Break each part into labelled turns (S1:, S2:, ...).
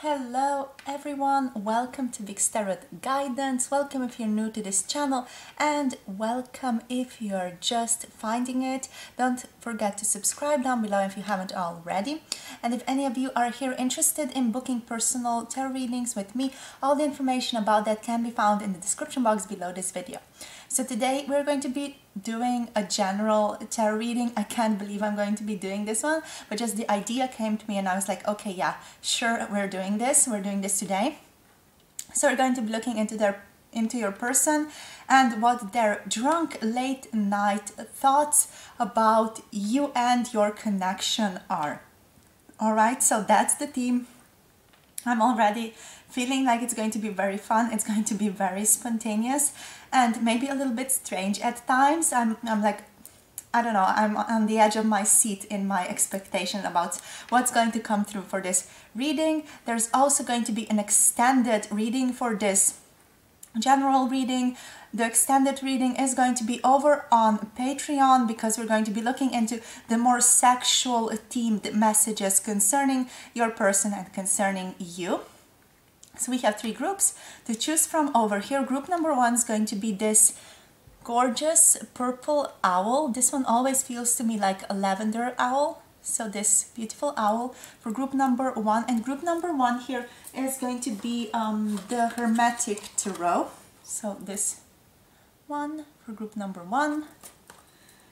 S1: Hello everyone, welcome to Big Tarot Guidance. Welcome if you're new to this channel and welcome if you're just finding it. Don't forget to subscribe down below if you haven't already. And if any of you are here interested in booking personal tarot readings with me, all the information about that can be found in the description box below this video. So today we're going to be doing a general tarot reading. I can't believe I'm going to be doing this one, but just the idea came to me and I was like, okay, yeah, sure, we're doing this today. So we're going to be looking into your person and what their drunk late night thoughts about you and your connection are. All right, so that's the theme. I'm already feeling like it's going to be very fun. It's going to be very spontaneous and maybe a little bit strange at times. I'm like, I don't know, I'm on the edge of my seat in my expectation about what's going to come through for this reading. There's also going to be an extended reading for this general reading. The extended reading is going to be over on Patreon because we're going to be looking into the more sexual themed messages concerning your person and concerning you. So we have three groups to choose from over here. Group number one is going to be this gorgeous purple owl. This one always feels to me like a lavender owl. So this beautiful owl for group number one. And group number one here is going to be the Hermetic tarot. So this one for group number one.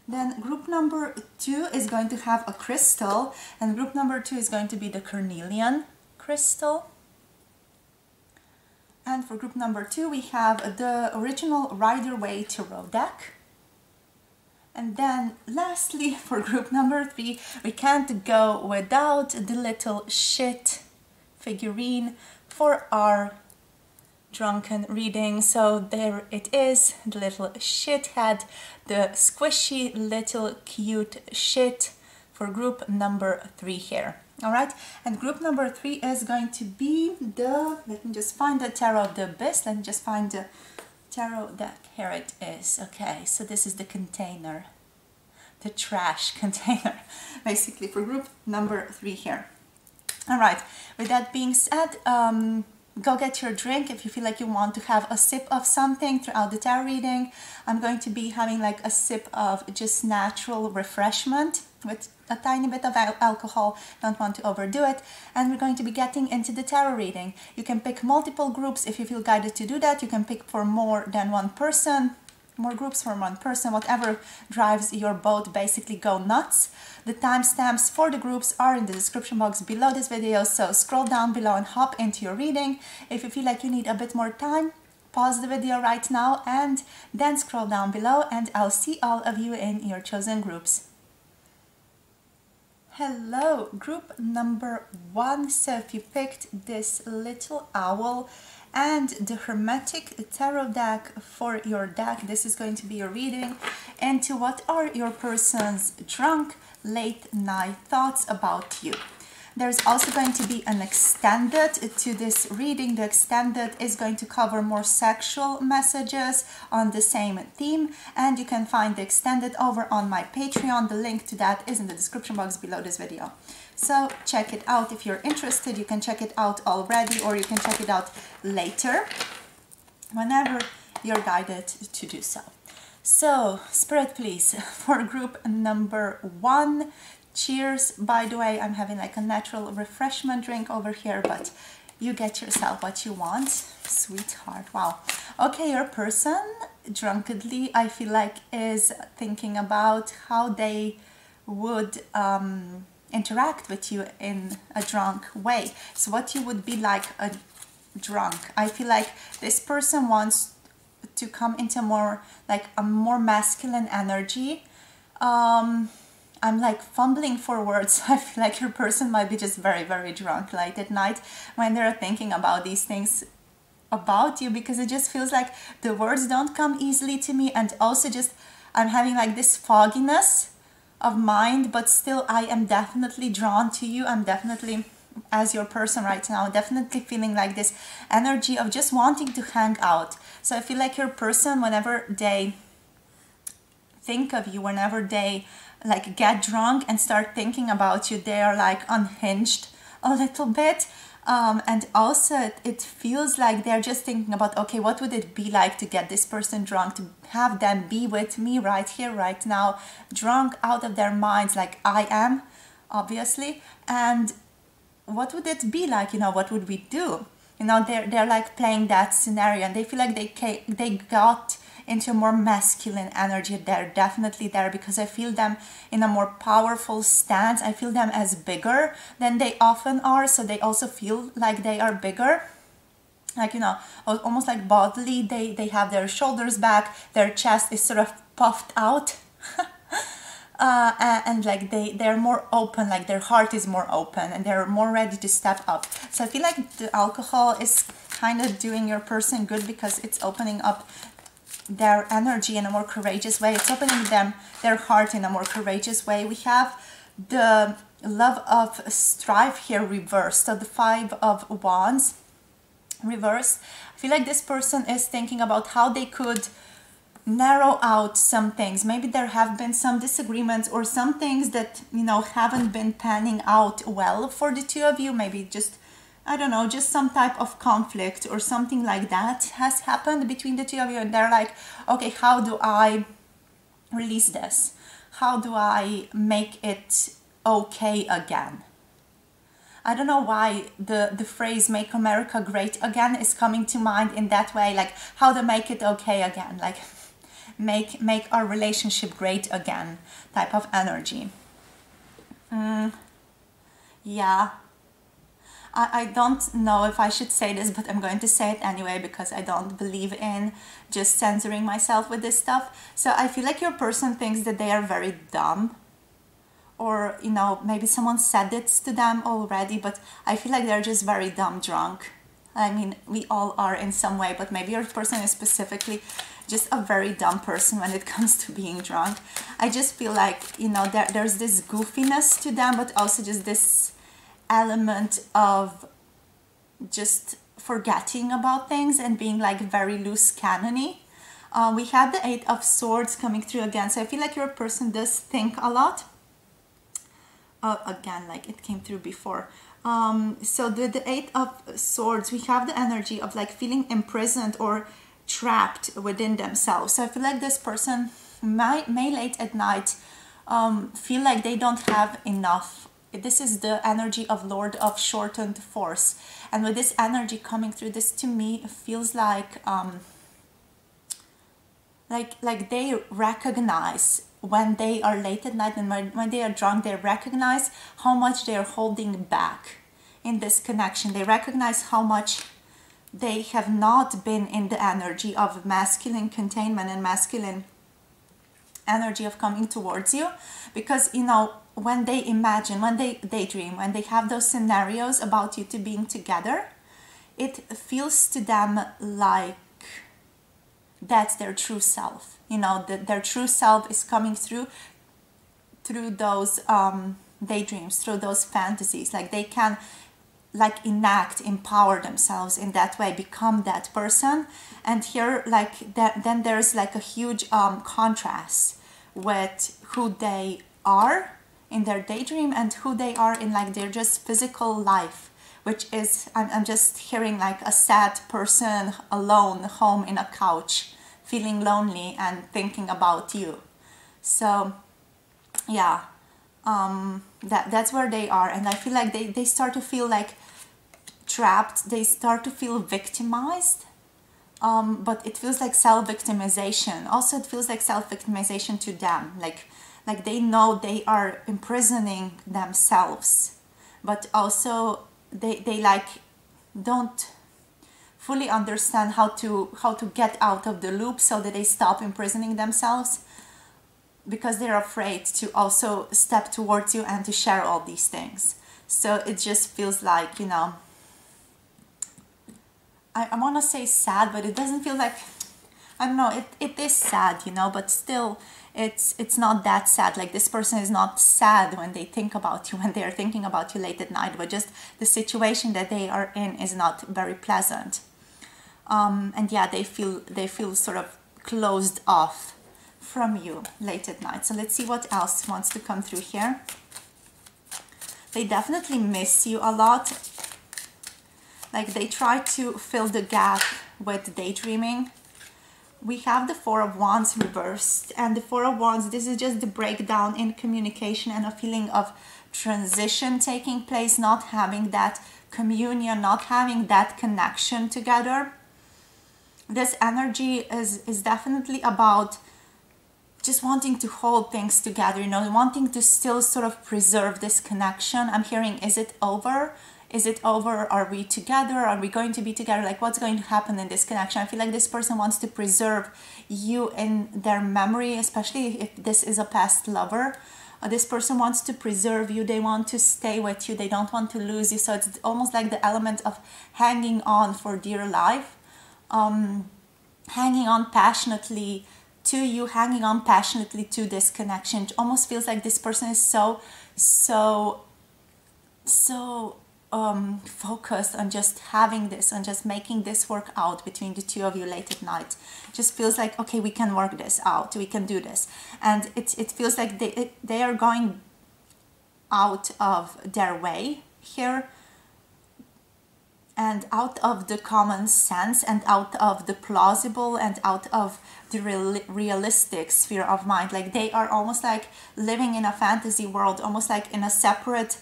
S1: Then group number two is going to have a crystal, and group number two is going to be the Carnelian crystal. And for group number two we have the original Rider-Waite tarot deck. And then lastly for group number three, we can't go without the little shit figurine for our drunken reading. So there it is, the little shit head, the squishy little cute shit for group number three here. All right, and group number three is going to be the, let me just find the Tarot of the Abyss. Let me just find the tarot deck. Here it is. Okay, so this is the container, the trash container, basically for group number three here. All right, with that being said, go get your drink if you feel like you want to have a sip of something throughout the tarot reading. I'm going to be having like a sip of just natural refreshment with a tiny bit of alcohol. Don't want to overdo it. And we're going to be getting into the tarot reading. You can pick multiple groups if you feel guided to do that. You can pick for more than one person, more groups for one person, whatever drives your boat, basically go nuts. The timestamps for the groups are in the description box below this video, so scroll down below and hop into your reading. If you feel like you need a bit more time, pause the video right now and then scroll down below and I'll see all of you in your chosen groups. Hello, group number one. So if you picked this little owl and the Hermetic tarot deck for your deck, this is going to be your reading into what are your person's drunk late night thoughts about you. There's also going to be an extended to this reading. The extended is going to cover more sexual messages on the same theme, and you can find the extended over on my Patreon. The link to that is in the description box below this video. So check it out if you're interested. You can check it out already or you can check it out later whenever you're guided to do so. So Spirit, please, for group number one, cheers. By the way, I'm having like a natural refreshment drink over here, but you get yourself what you want, sweetheart. Wow. Okay, your person drunkenly, I feel like, is thinking about how they would interact with you in a drunk way. So what you would be like a drunk. I feel like this person wants to come into more like a more masculine energy. I'm like fumbling for words. I feel like your person might be just very, very drunk late at night when they're thinking about these things about you, because it just feels like the words don't come easily to me, and also just I'm having like this fogginess of mind, but still I am definitely drawn to you. I'm definitely, as your person right now, definitely feeling like this energy of just wanting to hang out. So I feel like your person, whenever they think of you, whenever they like get drunk and start thinking about you, they are like unhinged a little bit. And also it feels like they're just thinking about, okay, what would it be like to get this person drunk, to have them be with me right here, right now, drunk out of their minds like I am, obviously. And what would it be like, what would we do? They're like playing that scenario, and they feel like they got into a more masculine energy. They're definitely there because I feel them in a more powerful stance. I feel them as bigger than they often are, so they also feel like they are bigger. Like, almost like bodily, they have their shoulders back, their chest is sort of puffed out. And like they're more open, like their heart is more open and they're more ready to step up. So I feel like the alcohol is kind of doing your person good because it's opening up their energy in a more courageous way. It's opening their heart in a more courageous way. We have the Love of Strife here reversed, so the Five of Wands reversed. I feel like this person is thinking about how they could narrow out some things. Maybe there have been some disagreements or some things that haven't been panning out well for the two of you. Maybe just, I don't know, just some type of conflict or something like that has happened between the two of you, and they're like, okay, how do I release this? How do I make it okay again? I don't know why the phrase "Make America Great Again" is coming to mind in that way, like how to make it okay again, like make our relationship great again type of energy. Yeah. I don't know if I should say this, but I'm going to say it anyway because I don't believe in just censoring myself with this stuff. So I feel like your person thinks that they are very dumb, or maybe someone said it to them already, but I feel like they're just very dumb drunk. I mean, we all are in some way, but maybe your person is specifically just a very dumb person when it comes to being drunk. I just feel like, there's this goofiness to them, but also just this element of just forgetting about things and being like very loose cannony. We have the Eight of Swords coming through again, so I feel like your person does think a lot. Again, like it came through before. So the Eight of Swords, we have the energy of like feeling imprisoned or trapped within themselves. So I feel like this person may late at night feel like they don't have enough. This is the energy of Lord of Shortened Force, and with this energy coming through, this to me feels like they recognize when they are late at night and when they are drunk, they recognize how much they are holding back in this connection. They recognize how much they have not been in the energy of masculine containment and masculine energy of coming towards you, because when they imagine, when they daydream, when they have those scenarios about you two being together, it feels to them like that's their true self. That their true self is coming through those daydreams, through those fantasies. Like they can empower themselves in that way, become that person. And here, then there's like a huge contrast with who they are in their daydream and who they are in like their just physical life, which is, I'm just hearing like a sad person alone home in a couch, feeling lonely and thinking about you. So yeah, that's where they are. And I feel like they start to feel like trapped, they start to feel victimized, but it feels like self-victimization. Also, it feels like self-victimization to them, like they know they are imprisoning themselves, but also they don't fully understand how to get out of the loop so that they stop imprisoning themselves, because they're afraid to also step towards you and to share all these things. So it just feels like, I want to say sad, but it doesn't feel like, I don't know, it is sad, but still it's not that sad. Like this person is not sad when they think about you, when they are thinking about you late at night, but just the situation that they are in is not very pleasant. And yeah, they feel sort of closed off from you late at night. So let's see what else wants to come through here. They definitely miss you a lot. like they try to fill the gap with daydreaming. We have the Four of Wands reversed, and the Four of Wands, this is just the breakdown in communication and a feeling of transition taking place, not having that communion, not having that connection together. This energy is definitely about just wanting to hold things together, you know, wanting to still sort of preserve this connection. I'm hearing, is it over? Is it over? Are we together? Are we going to be together? Like, what's going to happen in this connection? I feel like this person wants to preserve you in their memory, especially if this is a past lover. This person wants to preserve you. They want to stay with you. They don't want to lose you. So it's almost like the element of hanging on for dear life, hanging on passionately to you, hanging on passionately to this connection. It almost feels like this person is so focused on just having this, on just making this work out between the two of you late at night. Just feels like, okay, we can work this out, we can do this. And it feels like they are going out of their way here, and out of the common sense, and out of the plausible, and out of the realistic sphere of mind. Like they are almost like living in a fantasy world, almost like in a separate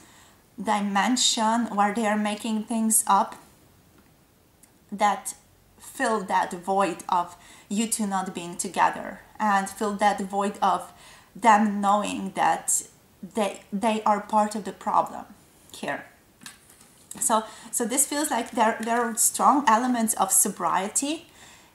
S1: dimension where they are making things up that fill that void of you two not being together, and fill that void of them knowing that they are part of the problem here. So this feels like there are strong elements of sobriety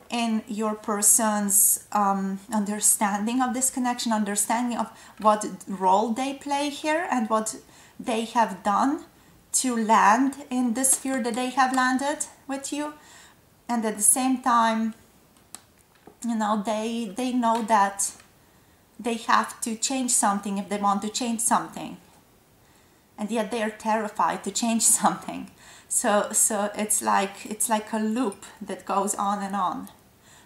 S1: in your person's understanding of this connection, understanding of what role they play here, and what they have done to land in the sphere that they have landed with you. And at the same time, you know, they know that they have to change something if they want to change something, and yet they are terrified to change something. So it's like a loop that goes on and on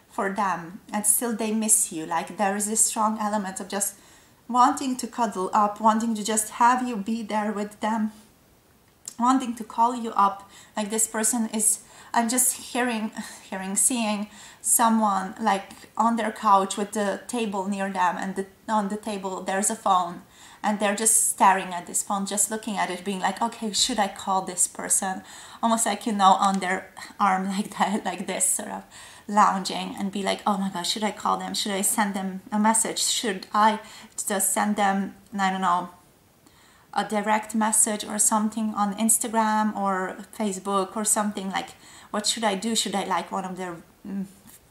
S1: for them, and still they miss you. Like there is this strong element of just wanting to cuddle up, wanting to just have you be there with them, wanting to call you up. Like this person is, I'm just seeing someone like on their couch with the table near them, and on the table there's a phone, and they're just staring at this phone, just looking at it, being like, okay, should I call this person? Almost like, you know, on their arm like that, like this, sort of lounging, and be like, oh my gosh, should I call them? Should I send them a message? Should I just send them, I don't know, a direct message or something on Instagram or Facebook or something? Like, what should I do? Should I like one of their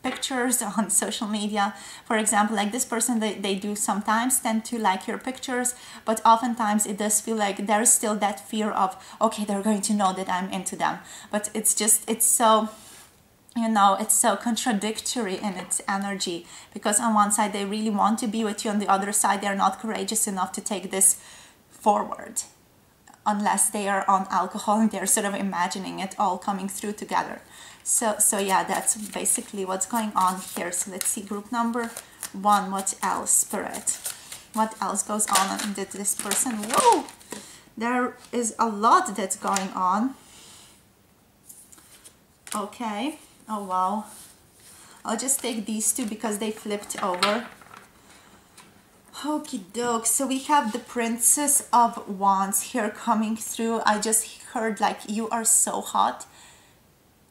S1: pictures on social media, for example? Like this person, they do sometimes tend to like your pictures, but oftentimes it does feel like there's still that fear of, okay, they're going to know that I'm into them. But it's just, it's so, you know, it's so contradictory in its energy, because on one side they really want to be with you, on the other side they're not courageous enough to take this forward unless they are on alcohol and they're sort of imagining it all coming through together. So yeah, that's basically what's going on here. So let's see, group number 1, what else, Spirit? What else goes on in this person? Whoa! There is a lot that's going on. Okay. Oh, wow. I'll just take these two because they flipped over. Okie doke. So we have the Princess of Wands here coming through. I just heard like, you are so hot.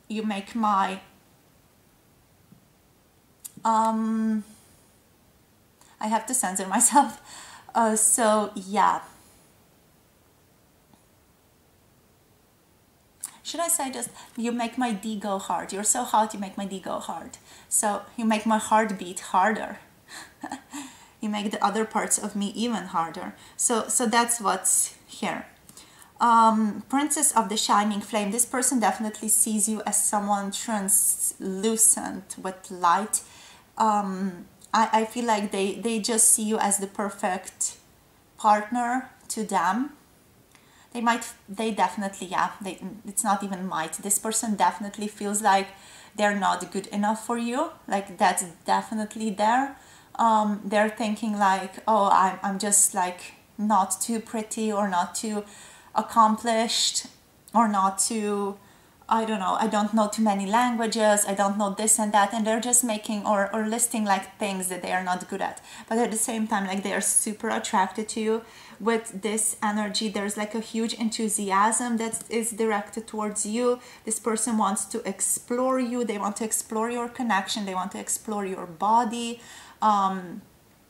S1: You make my... I have to censor myself. So yeah. Should I say just, you make my D go hard. You're so hot, you make my D go hard. So you make my heart beat harder. You make the other parts of me even harder. So that's what's here. Princess of the Shining Flame. This person definitely sees you as someone translucent with light. I feel like they just see you as the perfect partner to them. They definitely, yeah, it's not even might. This person definitely feels like they're not good enough for you. Like that's definitely there. They're thinking like, oh, I'm just like not too pretty, or not too accomplished, or not too I don't know, I don't know too many languages, I don't know this and that, and they're just making or listing like things that they are not good at. But at the same time, like they are super attracted to you. With this energy, there's like a huge enthusiasm that is directed towards you. This person wants to explore you, they want to explore your connection, they want to explore your body.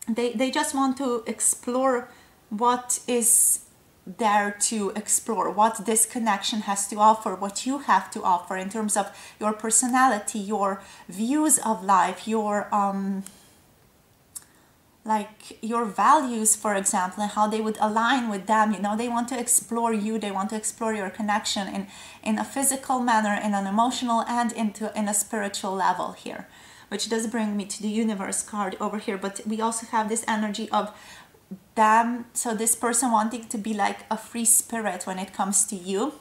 S1: They just want to explore what is there to explore, what this connection has to offer, what you have to offer in terms of your personality, your views of life, your like your values, for example, and how they would align with them. You know, they want to explore you, they want to explore your connection in a physical manner, in an emotional, and in a spiritual level here, which does bring me to the universe card over here. But we also have this energy of them, so this person wanting to be like a free spirit when it comes to you.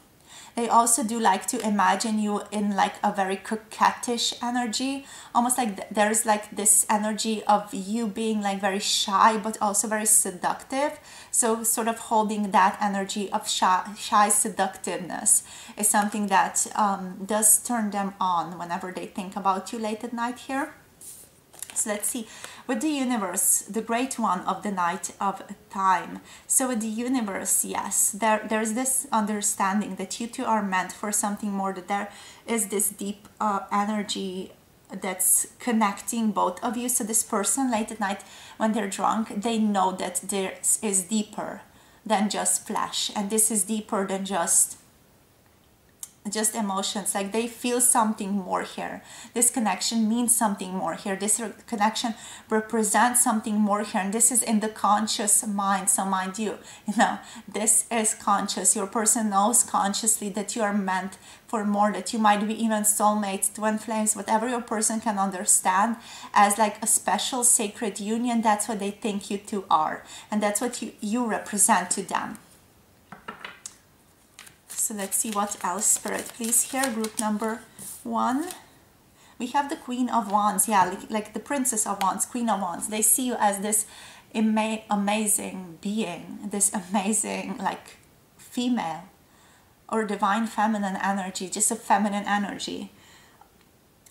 S1: They also do like to imagine you in like a very coquettish energy, almost like there's like this energy of you being like very shy but also very seductive. So sort of holding that energy of shy seductiveness is something that does turn them on whenever they think about you late at night here. So let's see, with the universe, the great one of the night of time. So with the universe, yes, there's this understanding that you two are meant for something more, that there is this deep energy that's connecting both of you. So this person late at night, when they're drunk, they know that there is deeper than just flesh, and this is deeper than just emotions. Like they feel something more here. This connection means something more here. This connection represents something more here, and this is in the conscious mind. So mind you, this is conscious. Your person knows consciously that you are meant for more, that you might be even soulmates, twin flames, whatever your person can understand as like a special sacred union. That's what they think you two are, and that's what you represent to them. So let's see what else, Spirit, please, here. Group number 1. We have the Queen of Wands. Yeah, like the Princess of Wands, Queen of Wands. They see you as this amazing being, this amazing like female or divine feminine energy, just a feminine energy.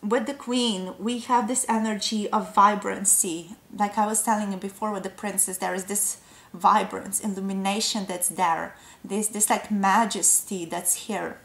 S1: With the Queen, we have this energy of vibrancy. Like I was telling you before with the Princess, there is this vibrance, illumination that's there, this like majesty that's here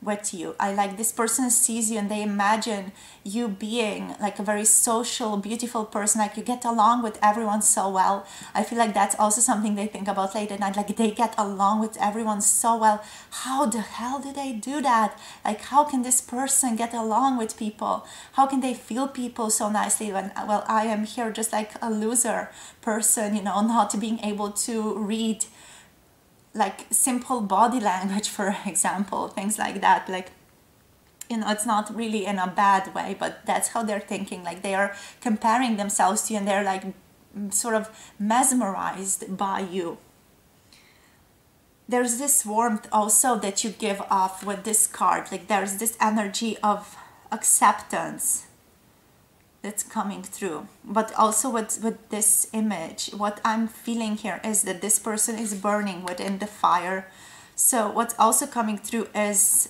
S1: with you. I like this person sees you and they imagine you being like a very social, beautiful person, like you get along with everyone so well. I feel like that's also something they think about late at night, like they get along with everyone so well. How the hell do they do that? Like how can this person get along with people? How can they feel people so nicely when, well, I am here just like a loser person, not being able to read like simple body language, for example, things like that. Like, it's not really in a bad way, but that's how they're thinking. Like they are comparing themselves to you and they're like sort of mesmerized by you. There's this warmth also that you give off with this card. Like there's this energy of acceptance that's coming through. But also with this image, what I'm feeling here is that this person is burning within the fire. So what's also coming through is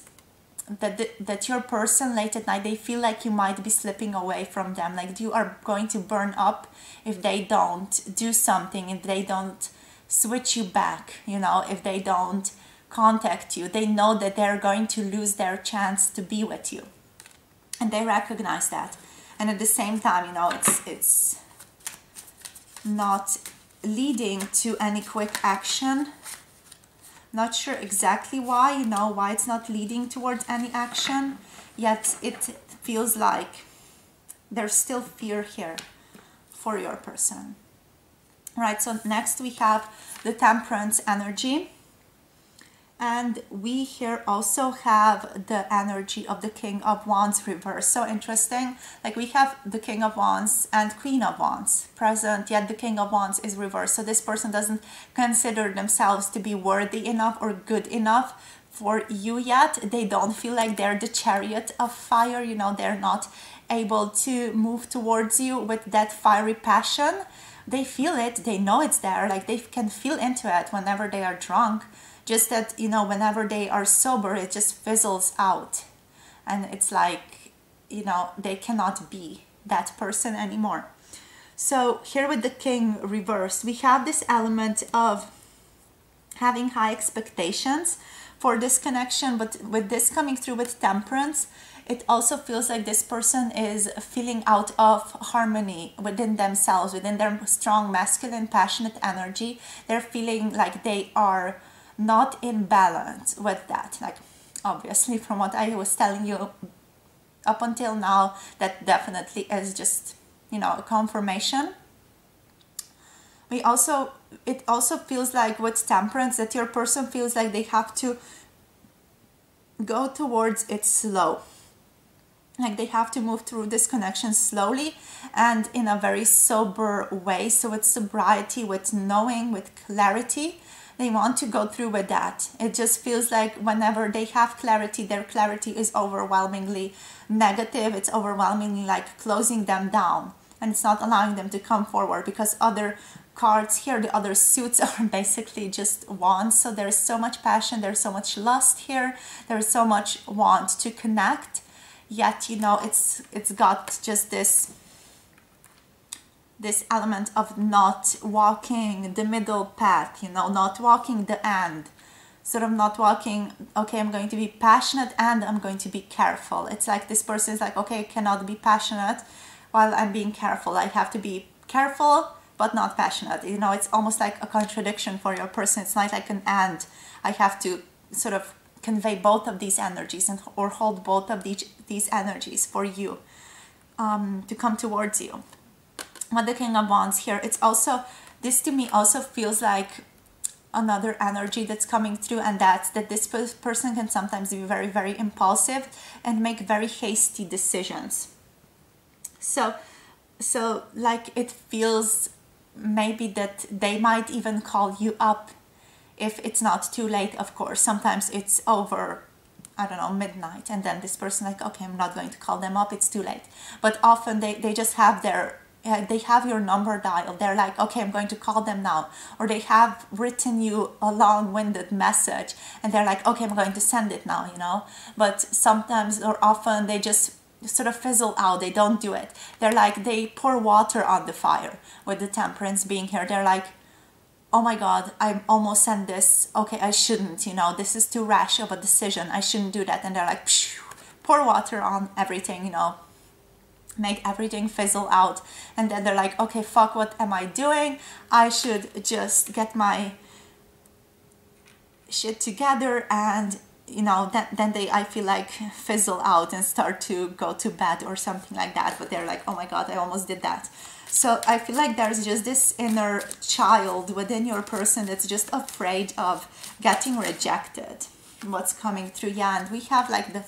S1: that your person late at night, they feel like you might be slipping away from them. Like you are going to burn up if they don't do something, if they don't switch you back, if they don't contact you. They know that they're going to lose their chance to be with you. And they recognize that. And at the same time, it's not leading to any quick action. Not sure exactly why, why it's not leading towards any action. Yet it feels like there's still fear here for your person. Right, so next we have the Temperance energy. And we here also have the energy of the King of Wands reverse. So interesting. Like we have the King of Wands and Queen of Wands present, yet the King of Wands is reversed. So this person doesn't consider themselves to be worthy enough or good enough for you yet. They don't feel like they're the chariot of fire. They're not able to move towards you with that fiery passion. They feel it. They know it's there. Like they can feel into it whenever they are drunk. Just that, whenever they are sober, it just fizzles out. and it's like, you know, they cannot be that person anymore. So here with the King reversed, we have this element of having high expectations for this connection, but with this coming through with Temperance, it also feels like this person is feeling out of harmony within themselves, within their strong masculine passionate energy. They're feeling like they are not in balance with that. Like, obviously from what I was telling you up until now, that definitely is just, you know, a confirmation. It also feels like with Temperance that your person feels like they have to go towards it slow. Like they have to move through this connection slowly and in a very sober way. So with sobriety, with knowing, with clarity, they want to go through with that. It just feels like whenever they have clarity, their clarity is overwhelmingly negative. It's overwhelmingly like closing them down, and it's not allowing them to come forward, because other cards here, the other suits, are basically just wands. So there's so much passion, there's so much lust here, there's so much want to connect, yet, you know, it's got just this element of not walking the middle path, you know, not walking the end, sort of not walking, okay, I'm going to be passionate and I'm going to be careful. It's like this person is like, okay, I cannot be passionate while I'm being careful. I have to be careful but not passionate. You know, it's almost like a contradiction for your person. It's not like an and. I have to sort of convey both of these energies and or hold both of these energies for you to come towards you. With the King of Wands here, it's also, this to me also feels like another energy that's coming through, and that's that this person can sometimes be very, very impulsive and make very hasty decisions. So like it feels maybe that they might even call you up if it's not too late, of course. Sometimes it's over, I don't know, midnight, and then this person like, okay, I'm not going to call them up, it's too late. But often they just have their, they have your number dialed. They're like, okay, I'm going to call them now. Or they have written you a long-winded message and they're like, okay, I'm going to send it now, you know. But sometimes or often they just sort of fizzle out. They don't do it. They're like, they pour water on the fire with the Temperance being here. They're like, oh my God, I almost sent this. Okay, I shouldn't, you know, this is too rash of a decision. I shouldn't do that. And they're like, phew, pour water on everything, you know, make everything fizzle out. And then they're like, okay, fuck, what am I doing? I should just get my shit together. And, you know, then they, I feel like, fizzle out and start to go to bed or something like that. But they're like, oh my God, I almost did that. So I feel like there's just this inner child within your person that's just afraid of getting rejected. What's coming through? Yeah, and we have like the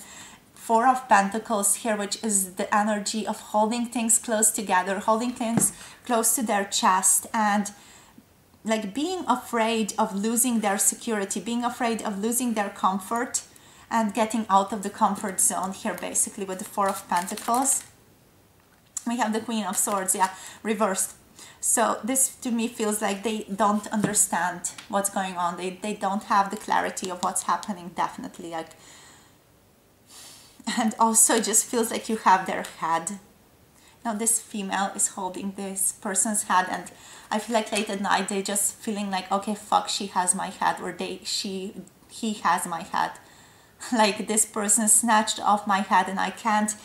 S1: Four of Pentacles here, which is the energy of holding things close together, holding things close to their chest, and like being afraid of losing their security, being afraid of losing their comfort and getting out of the comfort zone here, basically, with the Four of Pentacles. We have the Queen of Swords, yeah, reversed. So this to me feels like they don't understand what's going on. They don't have the clarity of what's happening, definitely. Like, and also it just feels like you have their head. Now this female is holding this person's head, and I feel like late at night they just feeling like, okay, fuck, she has my head, or he has my head. Like this person snatched off my head and I can't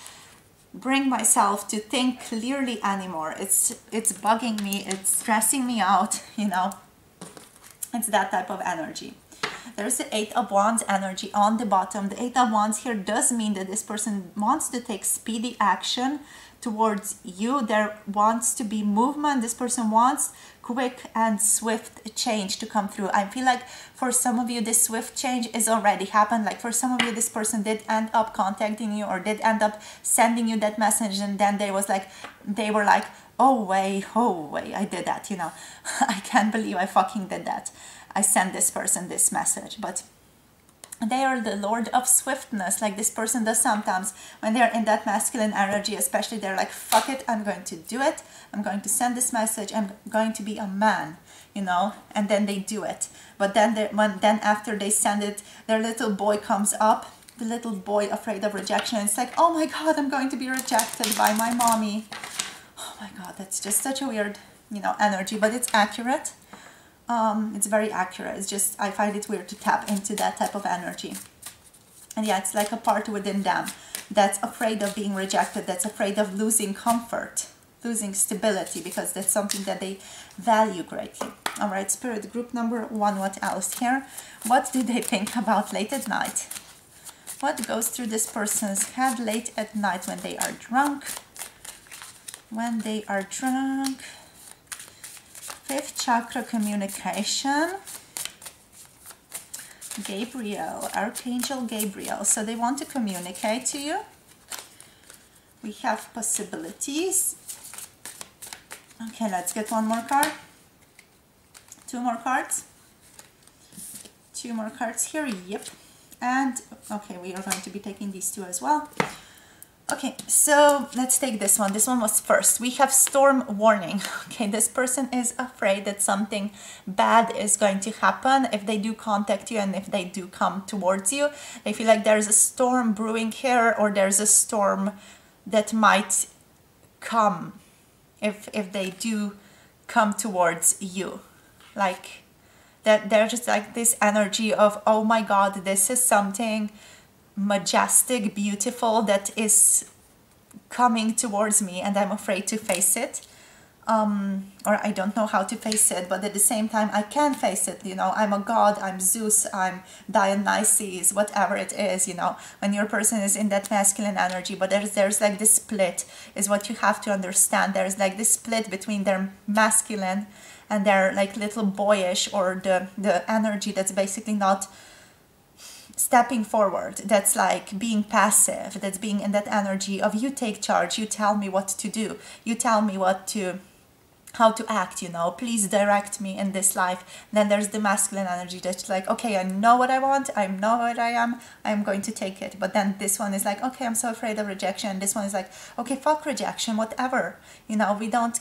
S1: bring myself to think clearly anymore. It's bugging me, it's stressing me out, you know. It's that type of energy. There's the Eight of Wands energy on the bottom. The Eight of Wands here does mean that this person wants to take speedy action towards you. There wants to be movement. This person wants quick and swift change to come through. I feel like for some of you, this swift change is already happened. Like for some of you, this person did end up contacting you or did end up sending you that message, and then they were like, oh wait, I did that, you know. I can't believe I fucking did that. I sent this person this message. But they are the Lord of Swiftness. Like this person does sometimes when they're in that masculine energy, especially, they're like, fuck it, I'm going to do it. I'm going to send this message. I'm going to be a man, you know, and then they do it. But then after they send it, their little boy comes up the little boy afraid of rejection. It's like, oh my God, I'm going to be rejected by my mommy. Oh my God, that's just such a weird, you know, energy, but it's accurate. It's very accurate. It's just, I find it weird to tap into that type of energy. And yeah, it's like a part within them that's afraid of being rejected, that's afraid of losing comfort, losing stability, because that's something that they value greatly. All right, Spirit group number 1, what else here? What do they think about late at night? What goes through this person's head late at night when they are drunk? When they are drunk. 5th chakra, communication. Gabriel, Archangel Gabriel. So they want to communicate to you. We have possibilities. Okay, let's get one more card. 2 more cards. 2 more cards here. Yep. And okay, we are going to be taking these 2 as well. Okay, so let's take this one. This one was first. We have storm warning. Okay, this person is afraid that something bad is going to happen if they do contact you and if they do come towards you. They feel like there's a storm brewing here, or there's a storm that might come if they do come towards you. Like that, they're just like this energy of, oh my God, this is something majestic, beautiful that is coming towards me, and I'm afraid to face it, or I don't know how to face it, but at the same time I can face it. You know, I'm a god, I'm Zeus, I'm Dionysus, whatever it is, you know, when your person is in that masculine energy. But there's like this split is what you have to understand. There's like this split between their masculine and their like little boyish, or the energy that's basically not stepping forward, that's like being passive, that's being in that energy of you take charge, you tell me what to do, you tell me how to act, you know, please direct me in this life. Then there's the masculine energy that's like, okay, I know what I want, I know what I am, I'm going to take it. But then this one is like, okay, I'm so afraid of rejection. This one is like, okay, fuck rejection, whatever, you know, we don't,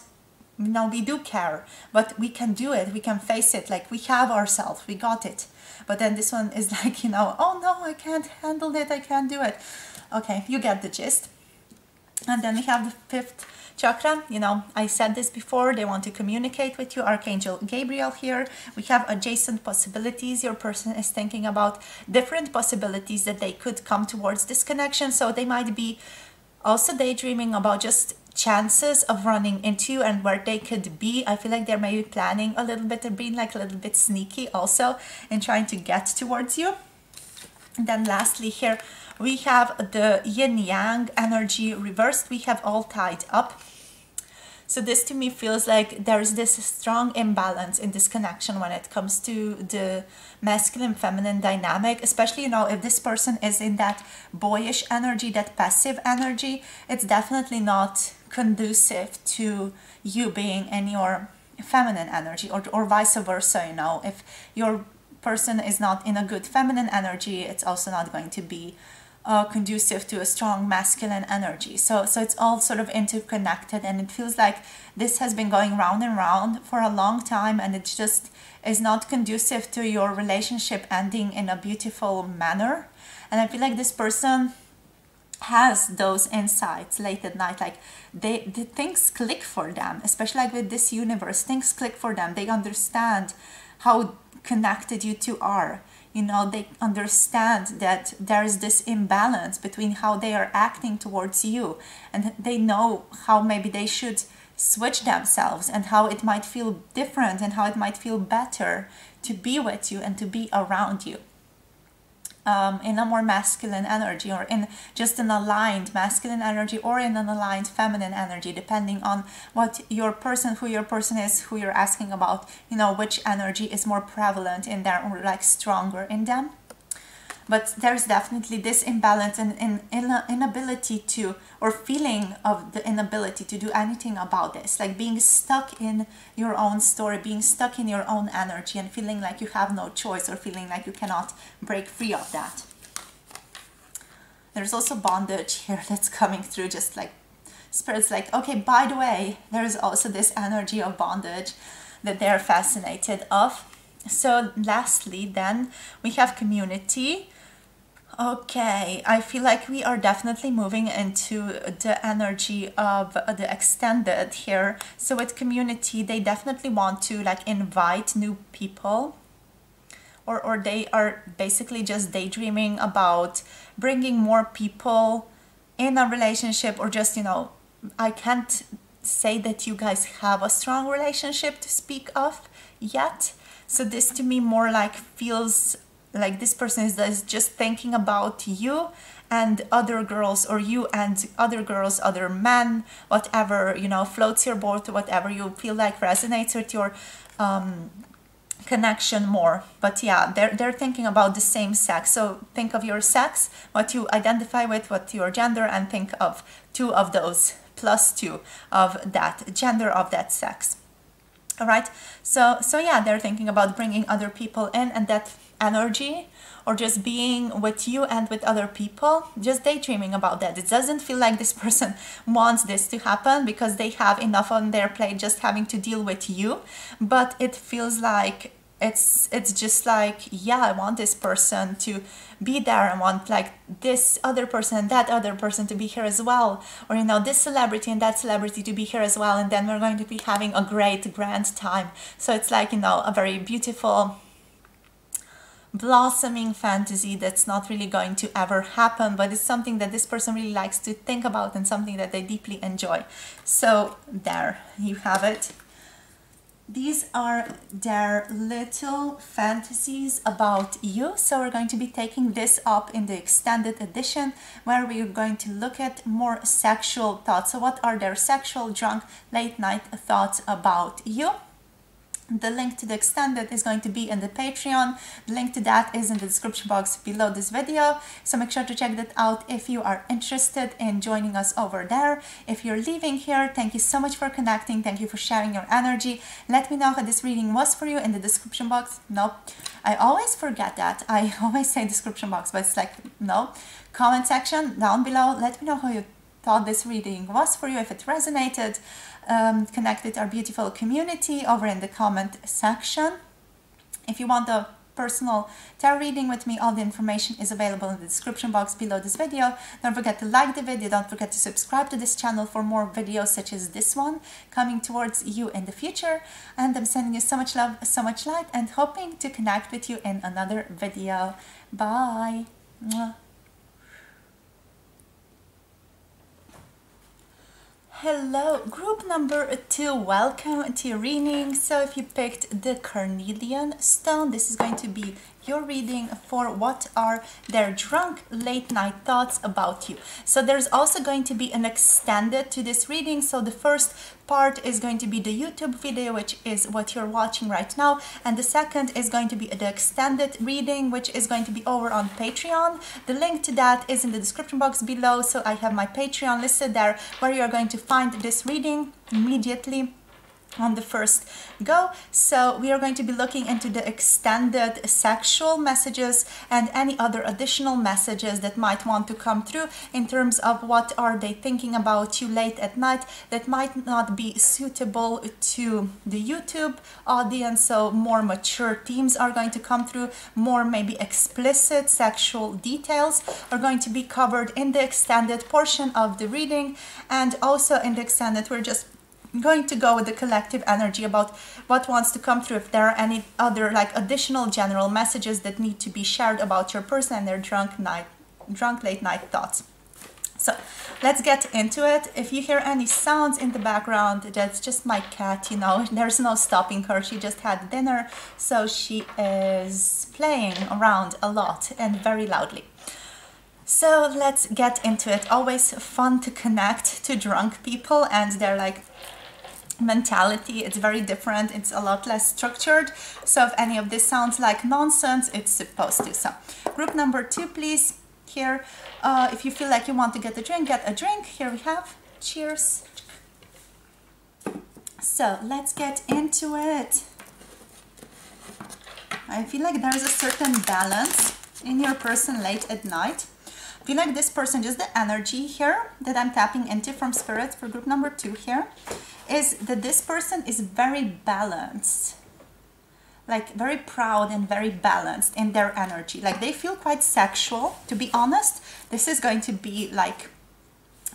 S1: you know, we do care, but we can do it, we can face it, like we have ourselves, we got it. But then this one is like, you know, oh no, I can't handle it, I can't do it. Okay, you get the gist. And then we have the 5th chakra. You know, I said this before, they want to communicate with you. Archangel Gabriel here. We have adjacent possibilities. Your person is thinking about different possibilities that they could come towards this connection. So they might be also daydreaming about just chances of running into you and where they could be. I feel like they're maybe planning a little bit and being like a little bit sneaky also in trying to get towards you. And then lastly here we have the yin yang energy reversed. We have all tied up. So this to me feels like there's this strong imbalance in this connection when it comes to the masculine feminine dynamic, especially, you know, if this person is in that boyish energy, that passive energy, it's definitely not conducive to you being in your feminine energy, or vice versa. You know, if your person is not in a good feminine energy, it's also not going to be conducive to a strong masculine energy. So it's all sort of interconnected, and it feels like this has been going round and round for a long time, and it just is not conducive to your relationship ending in a beautiful manner. And I feel like this person has those insights late at night, like the things click for them, especially like with this universe, things click for them. They understand how connected you two are. You know, they understand that there is this imbalance between how they are acting towards you, and they know how maybe they should switch themselves, and how it might feel different, and how it might feel better to be with you and to be around you. In a more masculine energy, or in just an aligned masculine energy, or in an aligned feminine energy, depending on what your person, who your person is, who you're asking about, you know, which energy is more prevalent in there, or like stronger in them. But there's definitely this imbalance and inability to, or feeling of the inability to do anything about this, like being stuck in your own story, being stuck in your own energy, and feeling like you have no choice, or feeling like you cannot break free of that. There's also bondage here that's coming through, just like Spirit's like, okay, by the way, there's also this energy of bondage that they're fascinated of. So lastly then we have community. Okay, I feel like we are definitely moving into the energy of the extended here. So with community, they definitely want to like invite new people, or they are basically just daydreaming about bringing more people in a relationship, or just, you know, I can't say that you guys have a strong relationship to speak of yet. So this to me more like feels like this person is just thinking about you and other girls, or you and other girls, other men, whatever, you know, floats your boat, whatever you feel like resonates with your connection more. But yeah, they're thinking about the same sex. So think of your sex, what you identify with, what your gender, and think of two of those plus two of that gender of that sex. All right, so yeah, they're thinking about bringing other people in, and that energy, or just being with you and with other people, just daydreaming about that. It doesn't feel like this person wants this to happen, because they have enough on their plate just having to deal with you. But it feels like it's just like, yeah, I want this person to be there. I want like this other person and that other person to be here as well, or, you know, this celebrity and that celebrity to be here as well, and then we're going to be having a great grand time. So it's like, you know, a very beautiful blossoming fantasy that's not really going to ever happen, but it's something that this person really likes to think about and something that they deeply enjoy. So there you have it. These are their little fantasies about you. So we're going to be taking this up in the extended edition, where we're going to look at more sexual thoughts. So what are their sexual, drunk, late night thoughts about you? The link to the extended is going to be in the Patreon. The link to that is in the description box below this video. So make sure to check that out if you are interested in joining us over there. If you're leaving here, thank you so much for connecting. Thank you for sharing your energy. Let me know how this reading was for you in the description box. No, I always forget that. I always say description box, but it's like, no. Comment section down below. Let me know how you thought this reading was for you, if it resonated. Connect with our beautiful community over in the comment section. If you want a personal tarot reading with me, all the information is available in the description box below this video. Don't forget to like the video. Don't forget to subscribe to this channel for more videos such as this one coming towards you in the future. And I'm sending you so much love, so much light, and hoping to connect with you in another video. Bye. Mwah. Hello, group number 2, welcome to your reading. So if you picked the Carnelian stone, this is going to be your reading for what are their drunk late night thoughts about you. So there's also going to be an extended to this reading. So the first part is going to be the YouTube video, which is what you're watching right now, and the second is going to be the extended reading, which is going to be over on Patreon. The link to that is in the description box below. So I have my Patreon listed there, where you are going to find this reading immediately on the first go. So we are going to be looking into the extended sexual messages and any other additional messages that might want to come through in terms of what are they thinking about you late at night that might not be suitable to the YouTube audience. So more mature themes are going to come through, more maybe explicit sexual details are going to be covered in the extended portion of the reading. And also in the extended, we're just going to go with the collective energy about what wants to come through, if there are any other like additional general messages that need to be shared about your person and their drunk late night thoughts. So let's get into it. If you hear any sounds in the background, that's just my cat, you know, there's no stopping her. She just had dinner, so she is playing around a lot and very loudly. So let's get into it. Always fun to connect to drunk people and their like mentality. It's very different. It's a lot less structured. So if any of this sounds like nonsense, it's supposed to. So group number 2, please. Here, if you feel like you want to get a drink, get a drink. Here we have. Cheers. So let's get into it. I feel like there's a certain balance in your person late at night. I feel like this person, just the energy here that I'm tapping into from Spirit for group number 2 here, is that this person is very balanced. like very proud and very balanced in their energy. Like they feel quite sexual, to be honest. This is going to be like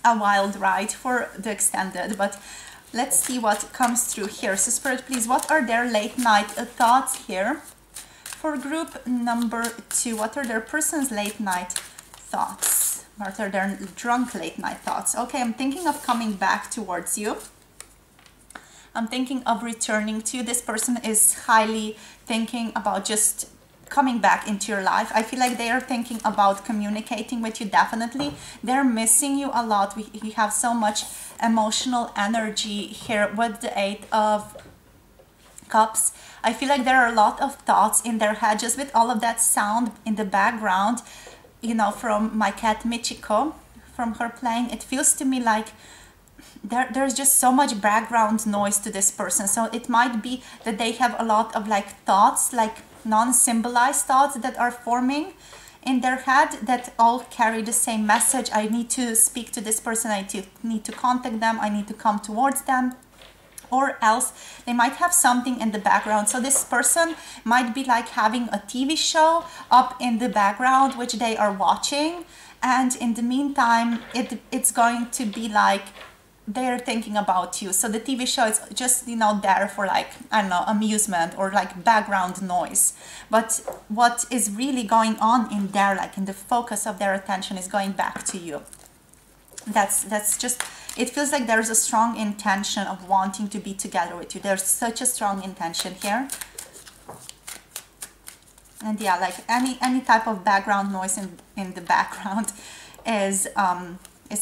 S1: a wild ride for the extended, but let's see what comes through here. So Spirit, please, what are their late night thoughts here for group number 2? What are their person's late night thoughts? What are their drunk late night thoughts? Okay, I'm thinking of coming back towards you. I'm thinking of returning to you. This person is highly thinking about just coming back into your life. I feel like they are thinking about communicating with you, definitely. They're missing you a lot. We have so much emotional energy here with the 8 of Cups. I feel like there are a lot of thoughts in their head, just with all of that sound in the background, you know, from my cat Michiko, from her playing. It feels to me like there's just so much background noise to this person. So it might be that they have a lot of like thoughts, like non-symbolized thoughts that are forming in their head that all carry the same message. I need to speak to this person, I need to contact them, I need to come towards them. Or else they might have something in the background. So this person might be like having a TV show up in the background which they are watching, and in the meantime it's going to be like they're thinking about you. So the TV show is just, you know, there for like, I don't know, amusement or like background noise. But what is really going on in there, like in the focus of their attention, is going back to you. That's just, it feels like there's a strong intention of wanting to be together with you. There's such a strong intention here. And yeah, like any type of background noise in the background is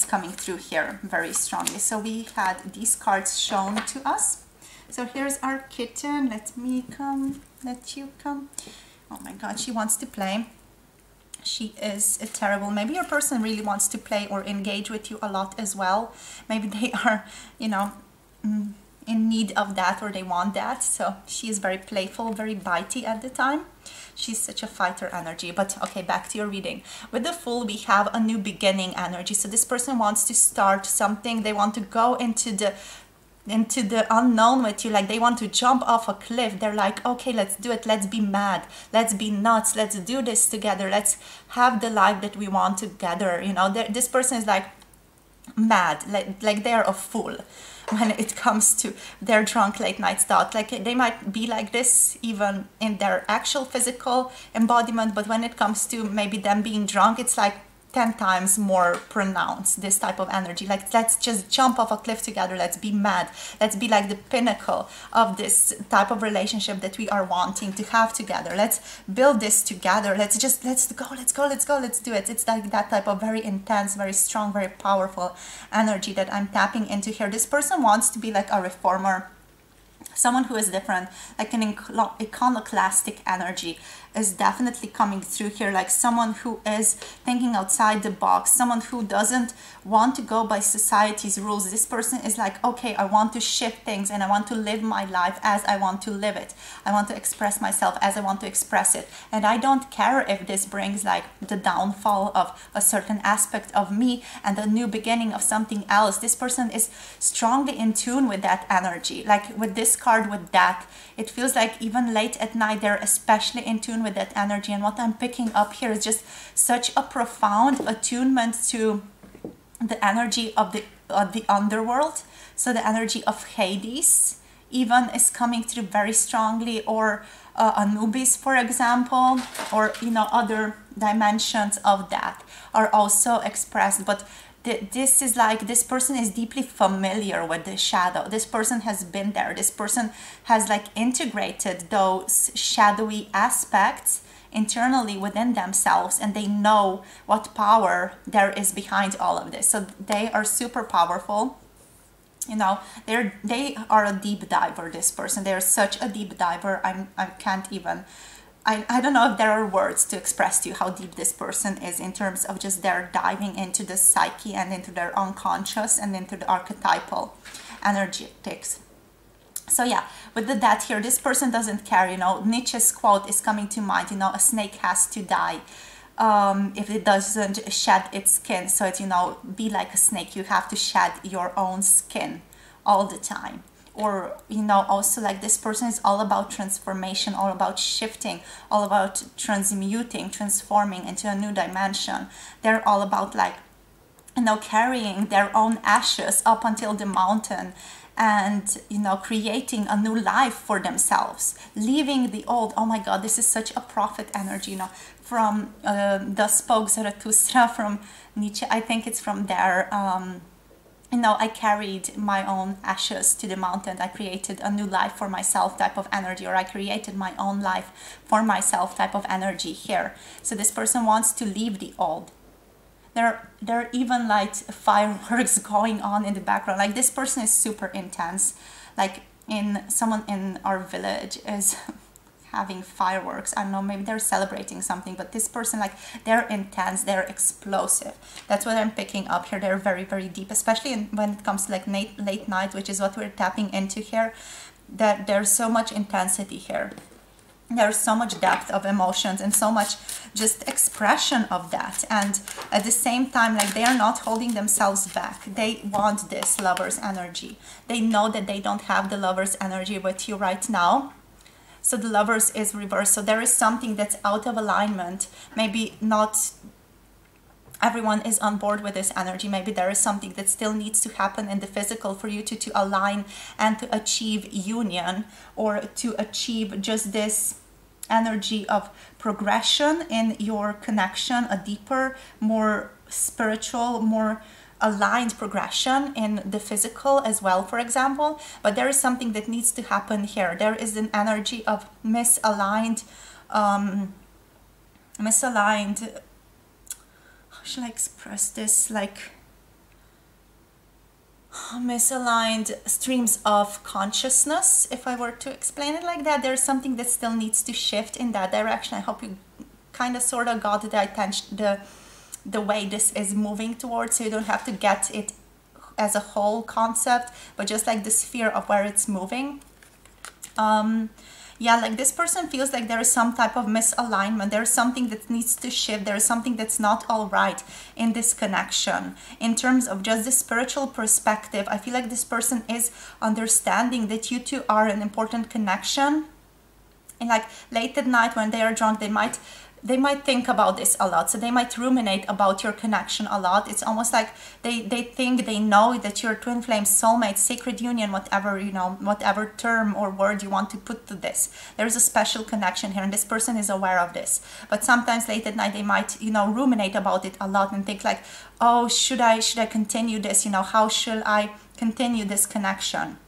S1: coming through here very strongly. So we had these cards shown to us. So here's our kitten. Let me come, let you come. Oh my God, she wants to play. She is terrible. Maybe your person really wants to play or engage with you a lot as well. Maybe they are, you know, in need of that, or they want that. So she is very playful, very bitey at the time. She's such a fighter energy. But okay, back to your reading. With the Fool, we have a new beginning energy. So this person wants to start something. They want to go into the unknown with you. Like they want to jump off a cliff. They're like, okay, let's do it. Let's be mad. Let's be nuts. Let's do this together. Let's have the life that we want together. You know, this person is like mad. Like they're a fool when it comes to their drunk late night thought. Like they might be like this even in their actual physical embodiment, but when it comes to maybe them being drunk, it's like 10 times more pronounced, this type of energy. Like, let's just jump off a cliff together. Let's be mad. Let's be like the pinnacle of this type of relationship that we are wanting to have together. Let's build this together. Let's go, let's do it. It's like that type of very intense, very strong, very powerful energy that I'm tapping into here. This person wants to be like a reformer, someone who is different, like an iconoclastic energy is definitely coming through here, like someone who is thinking outside the box, someone who doesn't want to go by society's rules. This person is like, okay, I want to shift things and I want to live my life as I want to live it. I want to express myself as I want to express it. And I don't care if this brings like the downfall of a certain aspect of me and the new beginning of something else. This person is strongly in tune with that energy. Like with this card, with that, it feels like even late at night, they're especially in tune with that energy. And what I'm picking up here is just such a profound attunement to the energy of the underworld. So the energy of Hades even is coming through very strongly, or Anubis, for example, or, you know, other dimensions of that are also expressed. But this is like, this person is deeply familiar with the shadow. This person has been there. This person has like integrated those shadowy aspects internally within themselves, and they know what power there is behind all of this. So they are super powerful. You know, they are a deep diver, this person. They're such a deep diver. I can't even, I don't know if there are words to express to you how deep this person is in terms of just their diving into the psyche and into their unconscious and into the archetypal energetics. So yeah, with the death here, this person doesn't care. You know, Nietzsche's quote is coming to mind, you know, a snake has to die if it doesn't shed its skin. So it's, you know, be like a snake. You have to shed your own skin all the time. or you know, also like this person is all about transformation, all about shifting, all about transmuting, transforming into a new dimension. They're all about like, you know, carrying their own ashes up until the mountain and, you know, creating a new life for themselves, leaving the old. Oh my God, this is such a prophet energy, you know, from the Spoke Zarathustra from Nietzsche. I think it's from there. You know, I carried my own ashes to the mountain. I created a new life for myself type of energy, or I created my own life for myself type of energy here. So this person wants to leave the old. There are even like fireworks going on in the background. Like this person is super intense. Like someone in our village is having fireworks. I don't know, maybe they're celebrating something, but this person, like, they're intense, they're explosive. That's what I'm picking up here. They're very, very deep, especially when it comes to like late night, which is what we're tapping into here. That there's so much intensity here. There's so much depth of emotions and so much just expression of that. And at the same time, like, they are not holding themselves back. They want this lover's energy. They know that they don't have the lover's energy with you right now. So the lovers is reversed. So there is something that's out of alignment. Maybe not everyone is on board with this energy. Maybe there is something that still needs to happen in the physical for you to align and to achieve union, or to achieve just this energy of progression in your connection, a deeper, more spiritual, more aligned progression in the physical as well, for example. But there is something that needs to happen here. There is an energy of misaligned, how should I express this, like misaligned streams of consciousness, if I were to explain it like that. There's something that still needs to shift in that direction. I hope you kind of sort of got the attention, the way this is moving towards, so you don't have to get it as a whole concept, but just like the sphere of where it's moving. Yeah, like this person feels like there is some type of misalignment. There is something that needs to shift. There is something that's not all right in this connection. In terms of just the spiritual perspective, I feel like this person is understanding that you two are an important connection. And like late at night when they are drunk, they might think about this a lot. So they might ruminate about your connection a lot. It's almost like they think they know that you're twin flame, soulmate, sacred union, whatever, you know, whatever term or word you want to put to this. There's a special connection here, and this person is aware of this. But sometimes late at night they might, you know, ruminate about it a lot and think like, oh, should I continue this? You know, how should I continue this connection?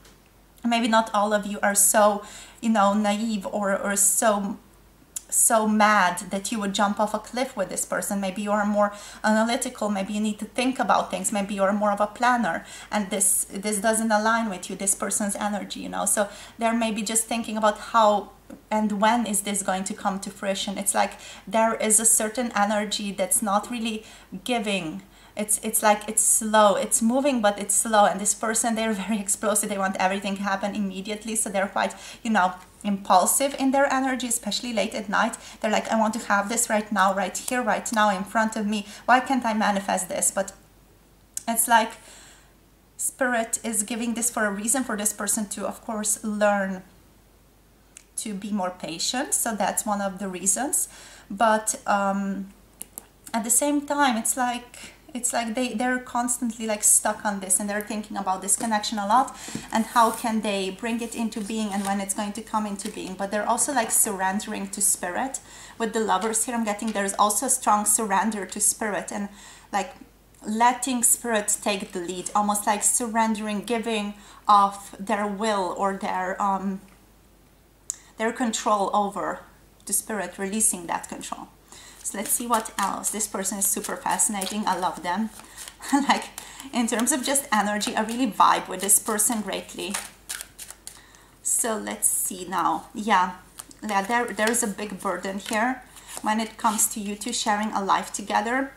S1: Maybe not all of you are so, you know, naive or so mad that you would jump off a cliff with this person. Maybe you are more analytical. Maybe you need to think about things. Maybe you're more of a planner, and this doesn't align with you, this person's energy, you know. So they're maybe just thinking about how and when is this going to come to fruition. It's like there is a certain energy that's not really giving. It's like it's slow, it's moving, but it's slow. And this person, they're very explosive. They want everything to happen immediately. So they're quite, you know, impulsive in their energy, especially late at night. They're like, I want to have this right now, right here, right now in front of me. Why can't I manifest this? But it's like Spirit is giving this for a reason, for this person to, of course, learn to be more patient. So that's one of the reasons. But at the same time, it's like they're constantly like stuck on this, and they're thinking about this connection a lot and how can they bring it into being and when it's going to come into being. But they're also like surrendering to Spirit. With the lovers here, I'm getting there's also a strong surrender to Spirit, and like letting Spirit take the lead, almost like surrendering, giving of their will or their control over to Spirit, releasing that control. So let's see what else. This person is super fascinating. I love them. Like in terms of just energy, I really vibe with this person greatly. So let's see now. Yeah, there is a big burden here when it comes to you two sharing a life together.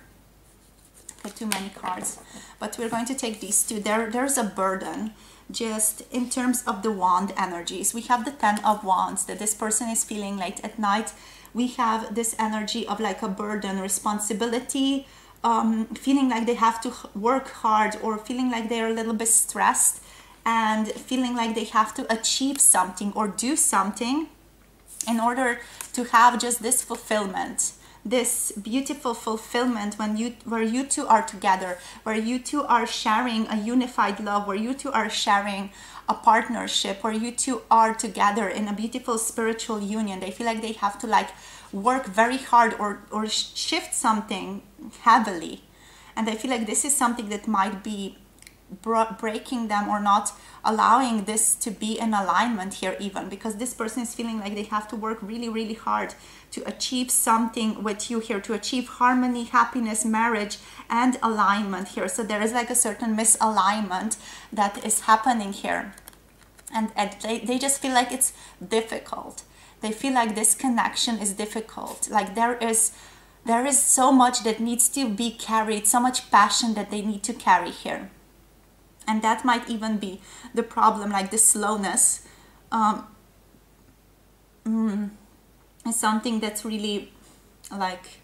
S1: Got too many cards, but we're going to take these two. There's a burden just in terms of the wand energies. We have the 10 of Wands that this person is feeling late at night. We have this energy of like a burden, responsibility, feeling like they have to work hard, or feeling like they're a little bit stressed and feeling like they have to achieve something or do something in order to have just this fulfillment, this beautiful fulfillment where you two are together, where you two are sharing a unified love, where you two are sharing a partnership, where you two are together in a beautiful spiritual union. They feel like they have to like work very hard or shift something heavily, and I feel like this is something that might be breaking them or not allowing this to be in alignment here, even because this person is feeling like they have to work really, really hard to achieve something with you here, to achieve harmony, happiness, marriage, and alignment here. So there is like a certain misalignment that is happening here, and they just feel like it's difficult. They feel like this connection is difficult, like there is so much that needs to be carried, so much passion that they need to carry here. And that might even be the problem, like the slowness is something that's really like,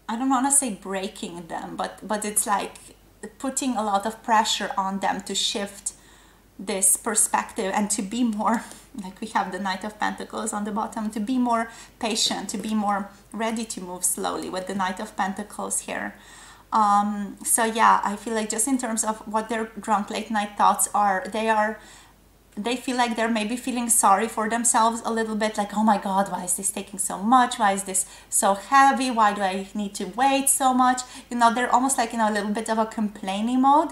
S1: I don't want to say breaking them, but it's like putting a lot of pressure on them to shift this perspective and to be more, like we have the Knight of Pentacles on the bottom, to be more patient, to be more ready to move slowly with the Knight of Pentacles here. So yeah, I feel like just in terms of what their drunk late night thoughts are, they feel like they're maybe feeling sorry for themselves a little bit, like, oh my God, why is this taking so much? Why is this so heavy? Why do I need to wait so much? You know, they're almost like in a little bit of a complaining mode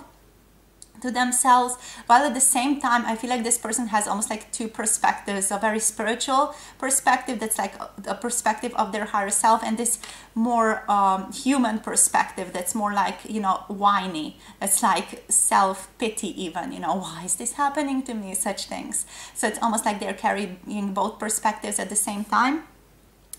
S1: to themselves, while at the same time I feel like this person has almost like two perspectives: a very spiritual perspective that's like a perspective of their higher self, and this more human perspective that's more like, you know, whiny, it's like self-pity even, you know, why is this happening to me, such things. So it's almost like they're carrying both perspectives at the same time.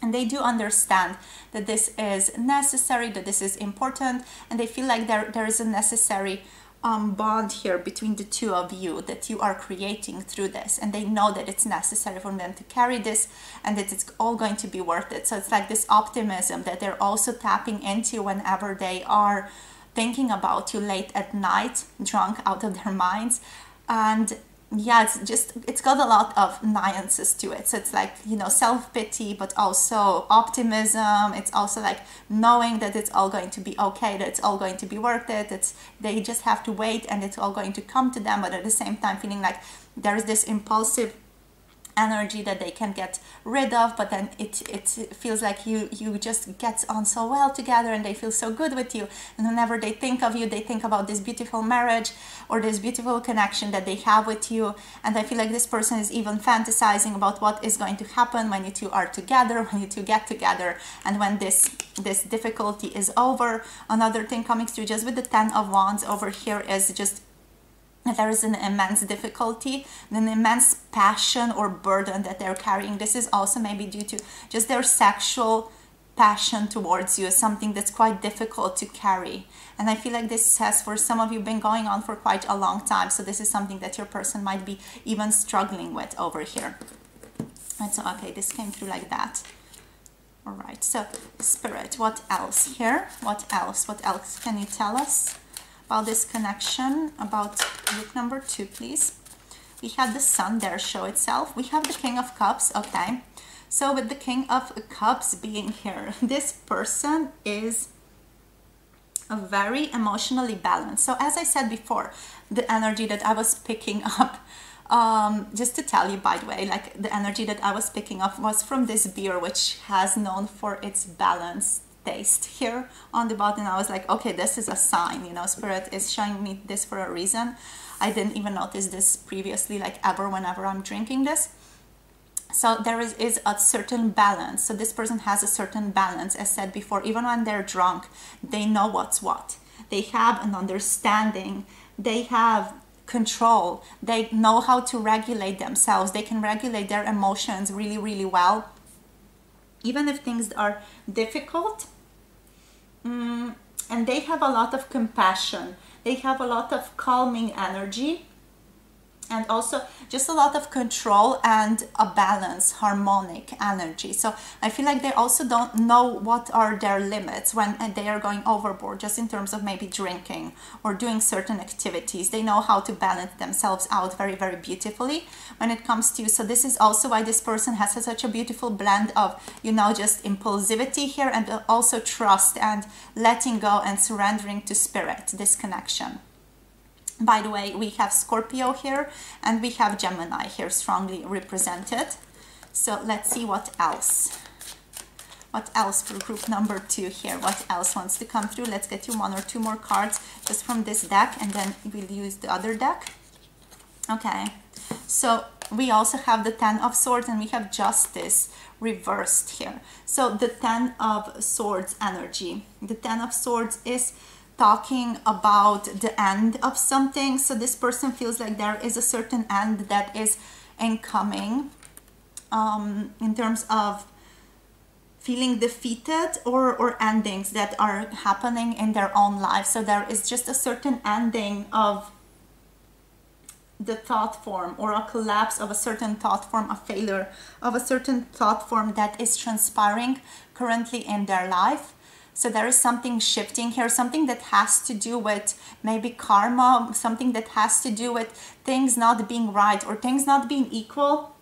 S1: And they do understand that this is necessary, that this is important, and they feel like there is a necessary bond here between the two of you that you are creating through this, and they know that it's necessary for them to carry this and that it's all going to be worth it. So it's like this optimism that they're also tapping into whenever they are thinking about you late at night, drunk out of their minds. And yeah, it's got a lot of nuances to it. So it's like, you know, self-pity, but also optimism. It's also like knowing that it's all going to be okay, that it's all going to be worth it. They just have to wait and it's all going to come to them, but at the same time feeling like there's this impulsive energy that they can get rid of, but then it feels like you just get on so well together and they feel so good with you, and whenever they think of you, they think about this beautiful marriage or this beautiful connection that they have with you. And I feel like this person is even fantasizing about what is going to happen when you two are together, when you two get together, and when this difficulty is over. Another thing coming through just with the Ten of Wands over here is just there is an immense difficulty, an immense passion or burden that they're carrying. This is also maybe due to just their sexual passion towards you, something that's quite difficult to carry. And I feel like this has, for some of you, been going on for quite a long time. So this is something that your person might be even struggling with over here. And so, okay, this came through like that. All right, so Spirit, what else here? What else can you tell us about this connection, about group number 2, please? We had the Sun there show itself. We have the King of Cups, okay. So with the King of Cups being here, this person is a very emotionally balanced. So as I said before, the energy that I was picking up, just to tell you, by the way, like the energy that I was picking up was from this beer, which has known for its balanced taste here on the bottom. I was like, okay, this is a sign, you know, Spirit is showing me this for a reason. I didn't even notice this previously, like ever, whenever I'm drinking this. So there is a certain balance. So this person has a certain balance, as said before. Even when they're drunk, they know what's what. They have an understanding. They have control. They know how to regulate themselves. They can regulate their emotions really, really well. Even if things are difficult. And they have a lot of compassion. They have a lot of calming energy. And also just a lot of control and a balance, harmonic energy. So I feel like they also don't know what are their limits when they are going overboard, just in terms of maybe drinking or doing certain activities. They know how to balance themselves out very, very beautifully when it comes to. So this is also why this person has such a beautiful blend of, you know, just impulsivity here, and also trust and letting go and surrendering to spirit, this connection. By the way, we have Scorpio here and we have Gemini here strongly represented. So let's see what else. What else for group number 2 here? What else wants to come through? Let's get you 1 or 2 more cards just from this deck, and then we'll use the other deck. Okay, so we also have the 10 of Swords and we have Justice reversed here. So the 10 of Swords energy. The 10 of Swords is talking about the end of something. So this person feels like there is a certain end that is incoming, in terms of feeling defeated or endings that are happening in their own life. So there is just a certain ending of the thought form, or a collapse of a certain thought form, a failure of a certain thought form that is transpiring currently in their life. So there is something shifting here, something that has to do with maybe karma, something that has to do with things not being right or things not being equal,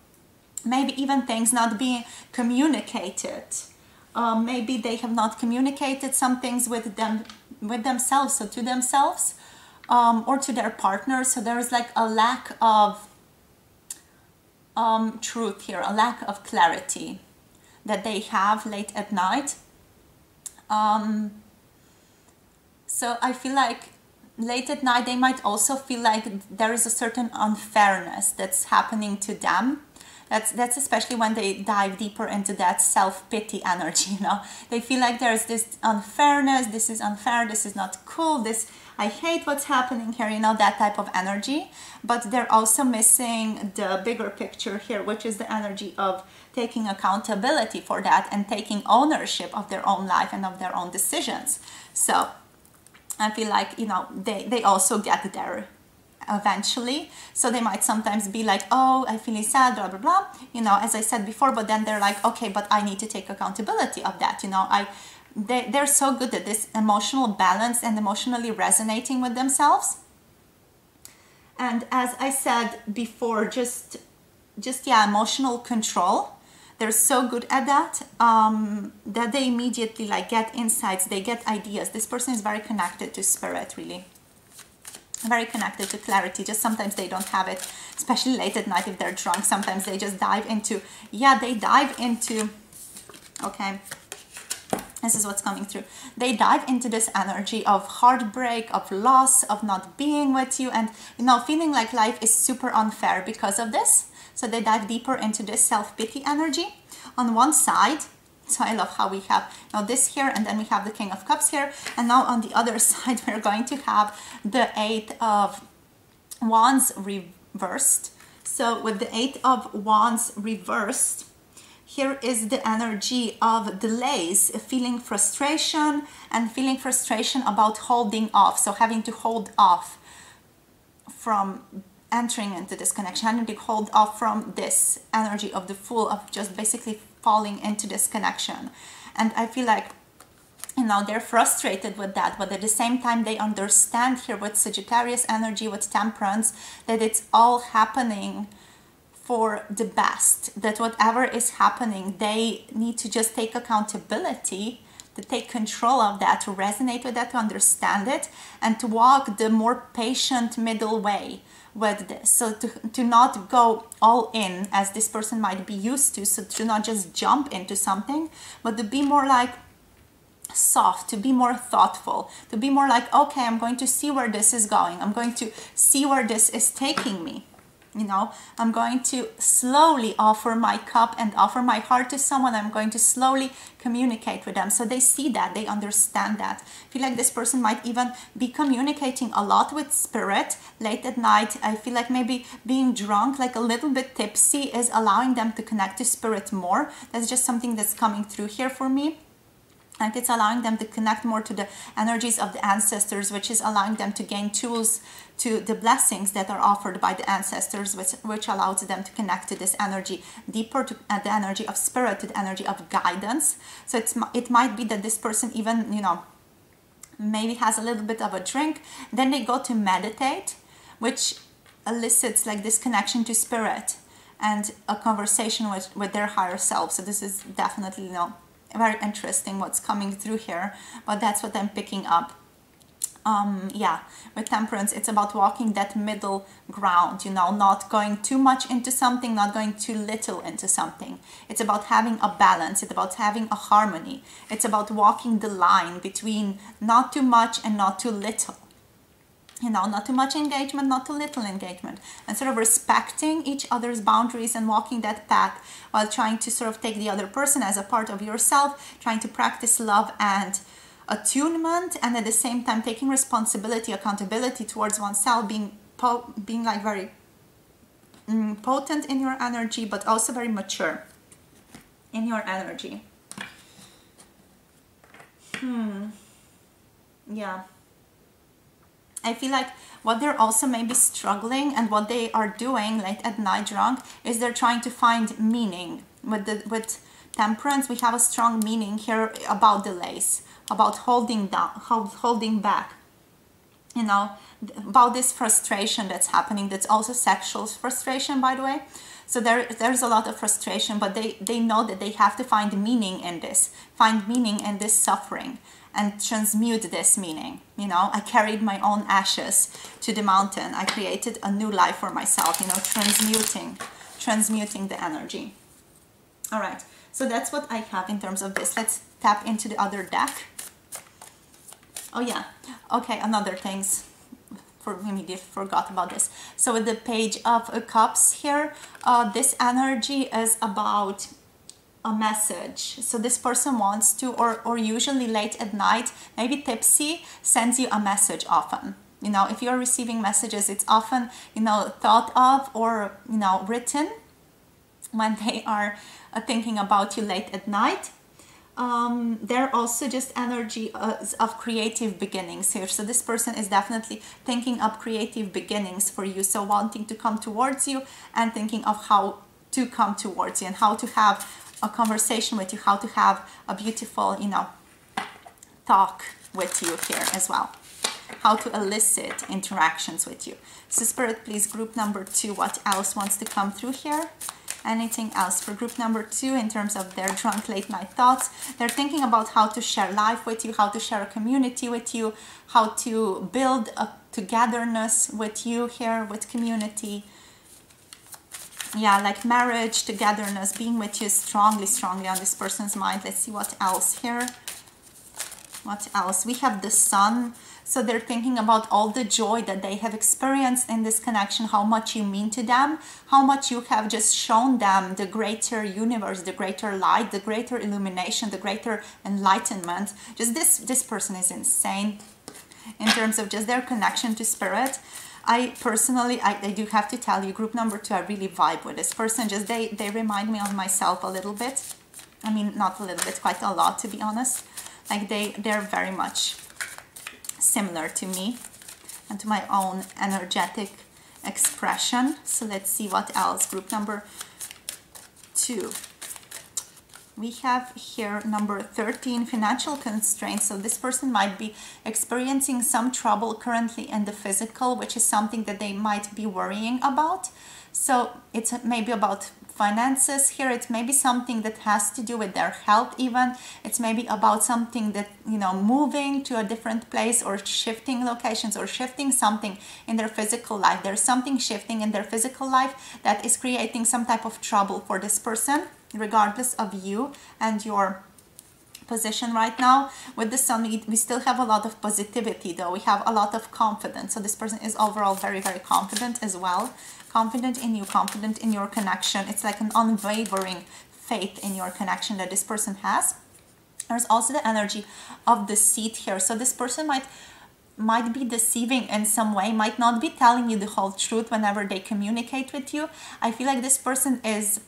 S1: maybe even things not being communicated. Maybe they have not communicated some things with themselves, so to themselves, or to their partner. So there is like a lack of truth here, a lack of clarity that they have late at night. So I feel like late at night they might also feel like there is a certain unfairness that's happening to them. That's especially when they dive deeper into that self-pity energy, you know. They feel like there's this unfairness, this is unfair, this is not cool, this, I hate what's happening here, you know, that type of energy. But they're also missing the bigger picture here, which is the energy of taking accountability for that and taking ownership of their own life and of their own decisions. So I feel like, you know, they also get there eventually. So they might sometimes be like, oh, I feel sad, blah blah blah, you know, as I said before, but then they're like, okay, but I need to take accountability of that, you know. They're so good at this emotional balance and emotionally resonating with themselves. And as I said before, just yeah, emotional control. They're so good at that, that they immediately like get insights, they get ideas. This person is very connected to spirit, really. Very connected to clarity. Just sometimes they don't have it, especially late at night if they're drunk. Sometimes they just dive into, yeah, they dive into, okay, this is what's coming through. They dive into this energy of heartbreak, of loss, of not being with you, and, you know, feeling like life is super unfair because of this. So they dive deeper into this self-pity energy on one side. So I love how we have now this here, and then we have the King of Cups here, and now on the other side we're going to have the 8 of Wands reversed. So with the 8 of Wands reversed, here is the energy of delays, feeling frustration, and feeling frustration about holding off. So having to hold off from entering into this connection, having to hold off from this energy of the Fool, of just basically falling into this connection. And I feel like, you know, they're frustrated with that, but at the same time they understand here with Sagittarius energy, with Temperance, that it's all happening for the best, that whatever is happening, they need to just take accountability, to take control of that, to resonate with that, to understand it, and to walk the more patient middle way with this. So to not go all in as this person might be used to, so to not just jump into something, but to be more like soft, to be more thoughtful, to be more like, okay, I'm going to see where this is going, I'm going to see where this is taking me. You know, I'm going to slowly offer my cup and offer my heart to someone. I'm going to slowly communicate with them. So they see that, they understand that. I feel like this person might even be communicating a lot with spirit late at night. I feel like maybe being drunk, like a little bit tipsy, is allowing them to connect to spirit more. That's just something that's coming through here for me. And it's allowing them to connect more to the energies of the ancestors, which is allowing them to gain tools to the blessings that are offered by the ancestors, which allows them to connect to this energy deeper, to the energy of spirit, to the energy of guidance. So it might be that this person even, you know, maybe has a little bit of a drink, then they go to meditate, which elicits like this connection to spirit and a conversation with their higher self. So this is definitely, you know, very interesting what's coming through here, but that's what I'm picking up. Yeah, with temperance, it's about walking that middle ground, you know, not going too much into something, not going too little into something. It's about having a balance. It's about having a harmony. It's about walking the line between not too much and not too little. You know, not too much engagement, not too little engagement, and sort of respecting each other's boundaries and walking that path while trying to sort of take the other person as a part of yourself, trying to practice love and attunement, and at the same time taking responsibility, accountability towards oneself, being like very potent in your energy, but also very mature in your energy. Yeah. I feel like what they're also maybe struggling and what they are doing late at night drunk is they're trying to find meaning. With temperance, we have a strong meaning here about delays, about holding back, you know, about this frustration that's happening. That's also sexual frustration, by the way. So there's a lot of frustration, but they know that they have to find meaning in this, find meaning in this suffering, and transmute this meaning. You know, I carried my own ashes to the mountain. I created a new life for myself, you know, transmuting the energy. All right, so that's what I have in terms of this. Let's tap into the other deck. Oh yeah, okay, another things. Forgot about this. So with the Page of Cups here, this energy is about a message. So this person wants to, or usually late at night, maybe tipsy, sends you a message often. You know, if you're receiving messages, it's often, you know, thought of or, you know, written when they are thinking about you late at night. They're also just energy of creative beginnings here. So this person is definitely thinking of creative beginnings for you. So wanting to come towards you and thinking of how to come towards you and how to have a conversation with you, how to have a beautiful, you know, talk with you here as well. How to elicit interactions with you. So Spirit, please, group number 2, what else wants to come through here? Anything else for group number 2 in terms of their drunk late night thoughts? They're thinking about how to share life with you, how to share a community with you, how to build a togetherness with you here, with community. Yeah, like marriage, togetherness, being with you strongly on this person's mind. Let's see what else here. What else? We have the Sun. So they're thinking about all the joy that they have experienced in this connection, how much you mean to them, how much you have just shown them the greater universe, the greater light, the greater illumination, the greater enlightenment. Just this person is insane in terms of just their connection to spirit. I personally, I do have to tell you, group number 2, I really vibe with this person. Just they remind me of myself a little bit. I mean, not a little bit, quite a lot, to be honest. Like they're very much similar to me and to my own energetic expression. So let's see what else. Group number 2. We have here number 13, financial constraints. So this person might be experiencing some trouble currently in the physical, which is something that they might be worrying about. So it's maybe about finances here. It's maybe something that has to do with their health even. It's maybe about something that, you know, moving to a different place or shifting locations or shifting something in their physical life. There's something shifting in their physical life that is creating some type of trouble for this person, regardless of you and your position right now. With the Sun, we still have a lot of positivity though. We have a lot of confidence. So this person is overall very, very confident as well. Confident in you, confident in your connection. It's like an unwavering faith in your connection that this person has. There's also the energy of the Seat here. So this person might be deceiving in some way, might not be telling you the whole truth whenever they communicate with you. I feel like this person is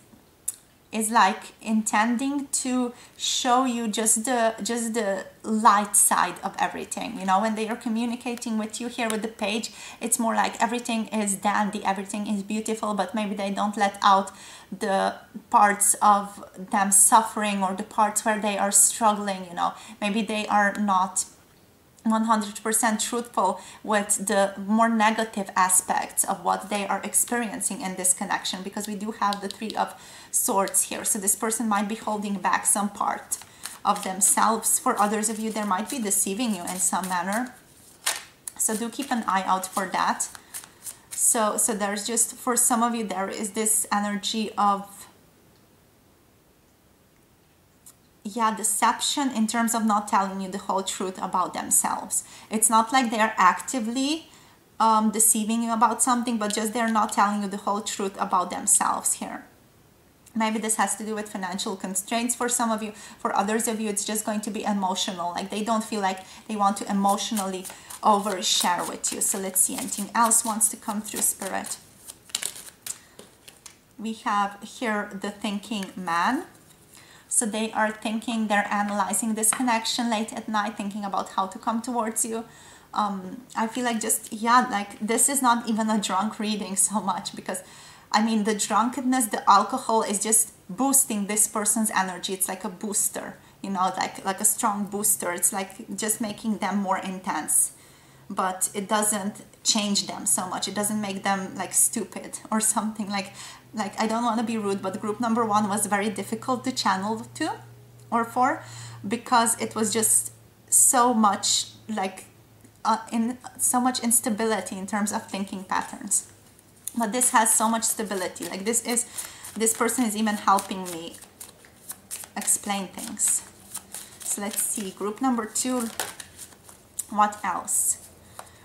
S1: is like intending to show you just the light side of everything. You know, when they are communicating with you here with the page, it's more like everything is dandy, everything is beautiful, but maybe they don't let out the parts of them suffering or the parts where they are struggling. You know, maybe they are not 100% truthful with the more negative aspects of what they are experiencing in this connection, because we do have the Three of Swords here. So this person might be holding back some part of themselves. For others of you, they might be deceiving you in some manner. So do keep an eye out for that. So there's just, for some of you, there is this energy of, yeah, deception in terms of not telling you the whole truth about themselves. It's not like they are actively deceiving you about something, but just they're not telling you the whole truth about themselves here. Maybe this has to do with financial constraints for some of you. For others of you, it's just going to be emotional. Like they don't feel like they want to emotionally overshare with you. So let's see, anything else wants to come through, Spirit. We have here the thinking man. So they are thinking, they're analyzing this connection late at night, thinking about how to come towards you. I feel like just, yeah, like this is not even a drunk reading so much, because I mean, the drunkenness, the alcohol is just boosting this person's energy. It's like a booster, you know, like a strong booster. It's like just making them more intense, but it doesn't change them so much. It doesn't make them like stupid or something. Like I don't want to be rude, but group number 1 was very difficult to channel to or for, because it was just so much like in so much instability in terms of thinking patterns. But this has so much stability. Like this person is even helping me explain things. So let's see, group number 2, what else?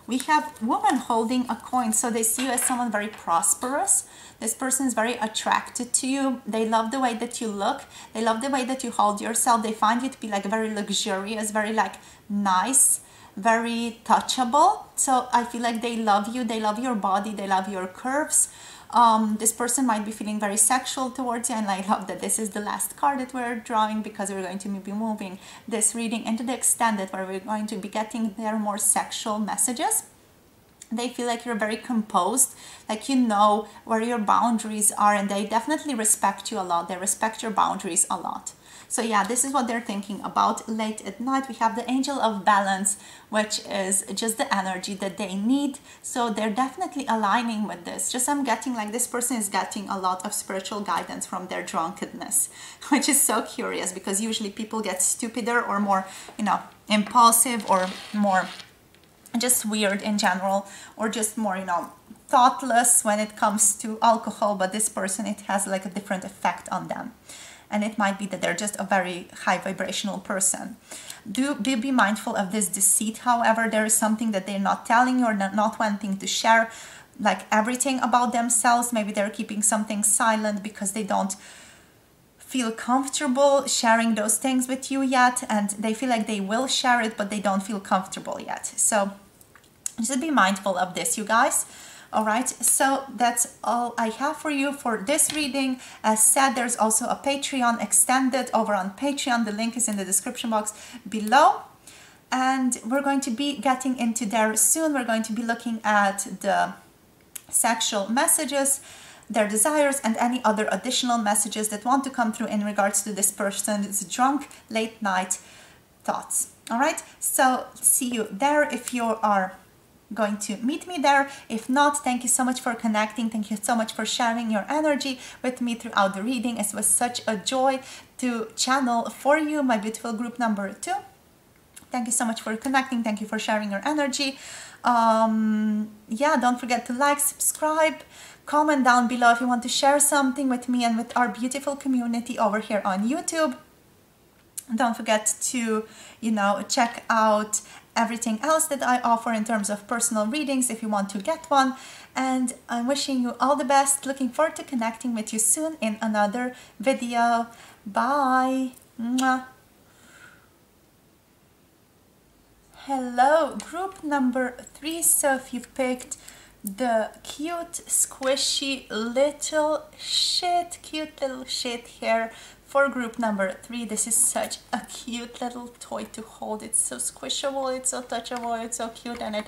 S1: We have woman holding a coin. So they see you as someone very prosperous. This person is very attracted to you. They love the way that you look. They love the way that you hold yourself. They find you to be like very luxurious, very like nice, very touchable. So I feel like they love you. They love your body. They love your curves. This person might be feeling very sexual towards you, and I love that this is the last card that we're drawing, because we're going to be moving this reading into the extended, where we're going to be getting their more sexual messages. They feel like you're very composed, like you know where your boundaries are, and they definitely respect you a lot. They respect your boundaries a lot. So yeah, this is what they're thinking about late at night. We have the Angel of Balance, which is just the energy that they need. So they're definitely aligning with this. Just I'm getting like this person is getting a lot of spiritual guidance from their drunkenness, which is so curious, because usually people get stupider or more, you know, impulsive or more just weird in general, or just more, you know, thoughtless when it comes to alcohol. But this person, it has like a different effect on them. And it might be that they're just a very high vibrational person. Do be mindful of this deceit. However, there is something that they're not telling you or not wanting to share, like everything about themselves. Maybe they're keeping something silent because they don't feel comfortable sharing those things with you yet, and they feel like they will share it, but they don't feel comfortable yet. So just be mindful of this, you guys. All right, so that's all I have for you for this reading. As said, there's also a Patreon extended over on Patreon. The link is in the description box below. And we're going to be getting into there soon. We're going to be looking at the sexual messages, their desires, and any other additional messages that want to come through in regards to this person's drunk late night thoughts. All right, so see you there if you are going to meet me there. If not, thank you so much for connecting. Thank you so much for sharing your energy with me throughout the reading. It was such a joy to channel for you, my beautiful group number 2. Thank you so much for connecting. Thank you for sharing your energy. Yeah, don't forget to like, subscribe, comment down below if you want to share something with me and with our beautiful community over here on YouTube. Don't forget to, you know, check out everything else that I offer in terms of personal readings if you want to get one. And I'm wishing you all the best. Looking forward to connecting with you soon in another video. Bye. Mwah. Hello, group number 3. So if you picked the cute, squishy little shit, cute little shit here for group number 3. This is such a cute little toy to hold. It's so squishable, it's so touchable, it's so cute, and it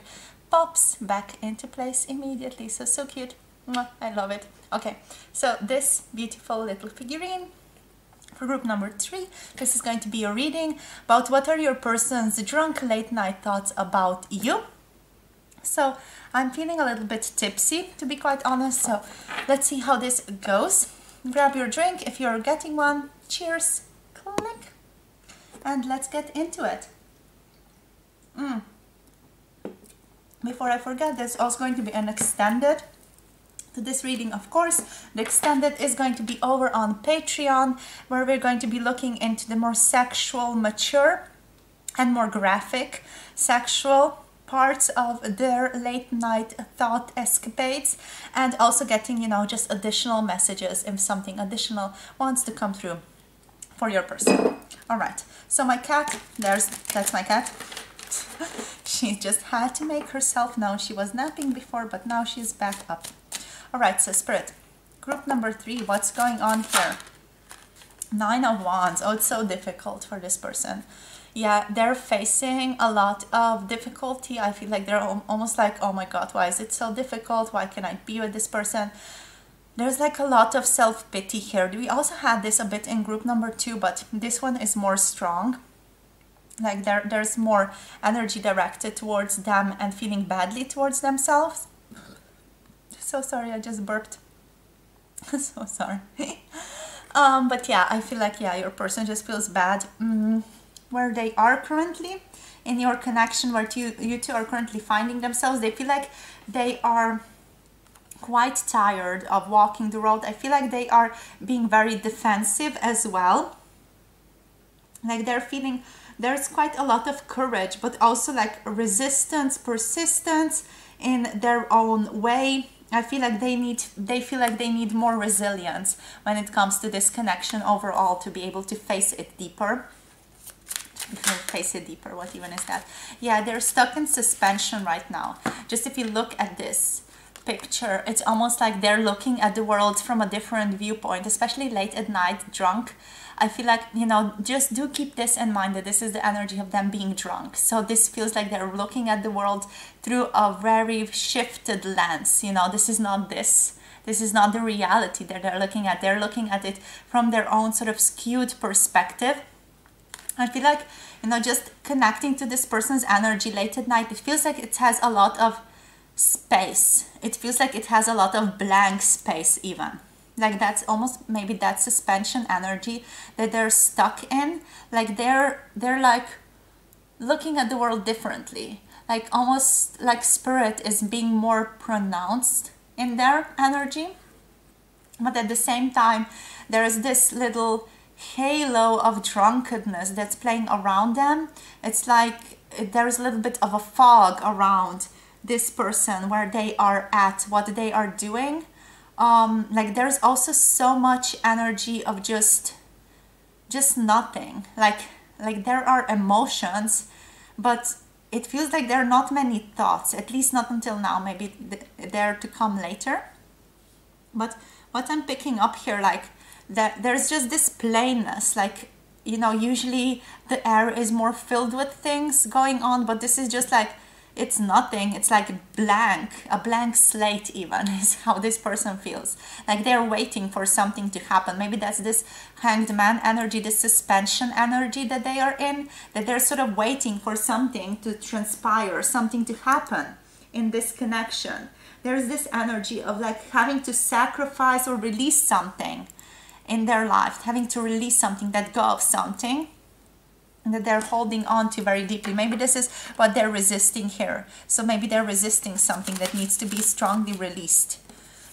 S1: pops back into place immediately. So cute. Mwah, I love it. Okay, so this beautiful little figurine for group number 3. This is going to be a reading about what are your person's drunk late night thoughts about you. So I'm feeling a little bit tipsy, to be quite honest, so let's see how this goes. Grab your drink if you're getting one. Cheers. Click. And let's get into it. Before I forget, there's also going to be an extended to this reading, of course. The extended is going to be over on Patreon, where we're going to be looking into the more sexual, mature, and more graphic sexual parts of their late night thought escapades, and also getting, you know, just additional messages if something additional wants to come through for your person. All right, so my cat, that's my cat. She just had to make herself known. She was napping before, but now she's back up. All right, so Spirit, group number 3, what's going on here? 9 of Wands. Oh, it's so difficult for this person. Yeah, they're facing a lot of difficulty. I feel like they're almost like, oh my God, why is it so difficult? Why can I be with this person? There's like a lot of self-pity here. We also had this a bit in group number 2, but this one is more strong. Like there's more energy directed towards them and feeling badly towards themselves. So sorry, I just burped. So sorry. But yeah, I feel like, yeah, your person just feels bad where they are currently in your connection, where you two are currently finding themselves. They feel like they are quite tired of walking the road. I feel like they are being very defensive as well. Like they're feeling there's quite a lot of courage, but also like resistance, persistence in their own way. I feel like they feel like they need more resilience when it comes to this connection overall, to be able to face it deeper. What even is that? Yeah, they're stuck in suspension right now. Just if you look at this picture, it's almost like they're looking at the world from a different viewpoint, especially late at night, drunk. I feel like, you know, just do keep this in mind, that this is the energy of them being drunk. So this feels like they're looking at the world through a very shifted lens. You know, this is not the reality that they're looking at. They're looking at it from their own sort of skewed perspective. I feel like, you know, just connecting to this person's energy late at night, it feels like it has a lot of space. It feels like it has a lot of blank space even. Like that's almost maybe that suspension energy that they're stuck in. Like they're like looking at the world differently. Like almost like spirit is being more pronounced in their energy. But at the same time, there is this little halo of drunkenness that's playing around them. It's like there's a little bit of a fog around this person, where they are at, what they are doing. Like there's also so much energy of just nothing. Like there are emotions, but it feels like there are not many thoughts, at least not until now. Maybe they're to come later. But what I'm picking up here, like that there's just this plainness. Like, you know, usually the air is more filled with things going on, but this is just like, it's nothing. It's like blank, a blank slate even is how this person feels. Like they're waiting for something to happen. Maybe that's this Hanged Man energy, this suspension energy that they are in, that they're sort of waiting for something to transpire, something to happen in this connection. There's this energy of like having to sacrifice or release something in their life, having to release something, let go of something that they're holding on to very deeply. Maybe this is what they're resisting here. So maybe they're resisting something that needs to be strongly released.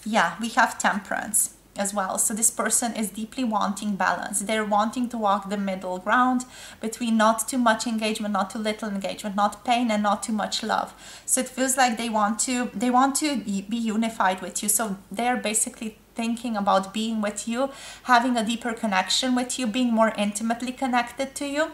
S1: Yeah, we have Temperance as well. So this person is deeply wanting balance. They're wanting to walk the middle ground between not too much engagement, not too little engagement, not pain and not too much love. So it feels like they want to be unified with you. So they're basically thinking about being with you, having a deeper connection with you, being more intimately connected to you.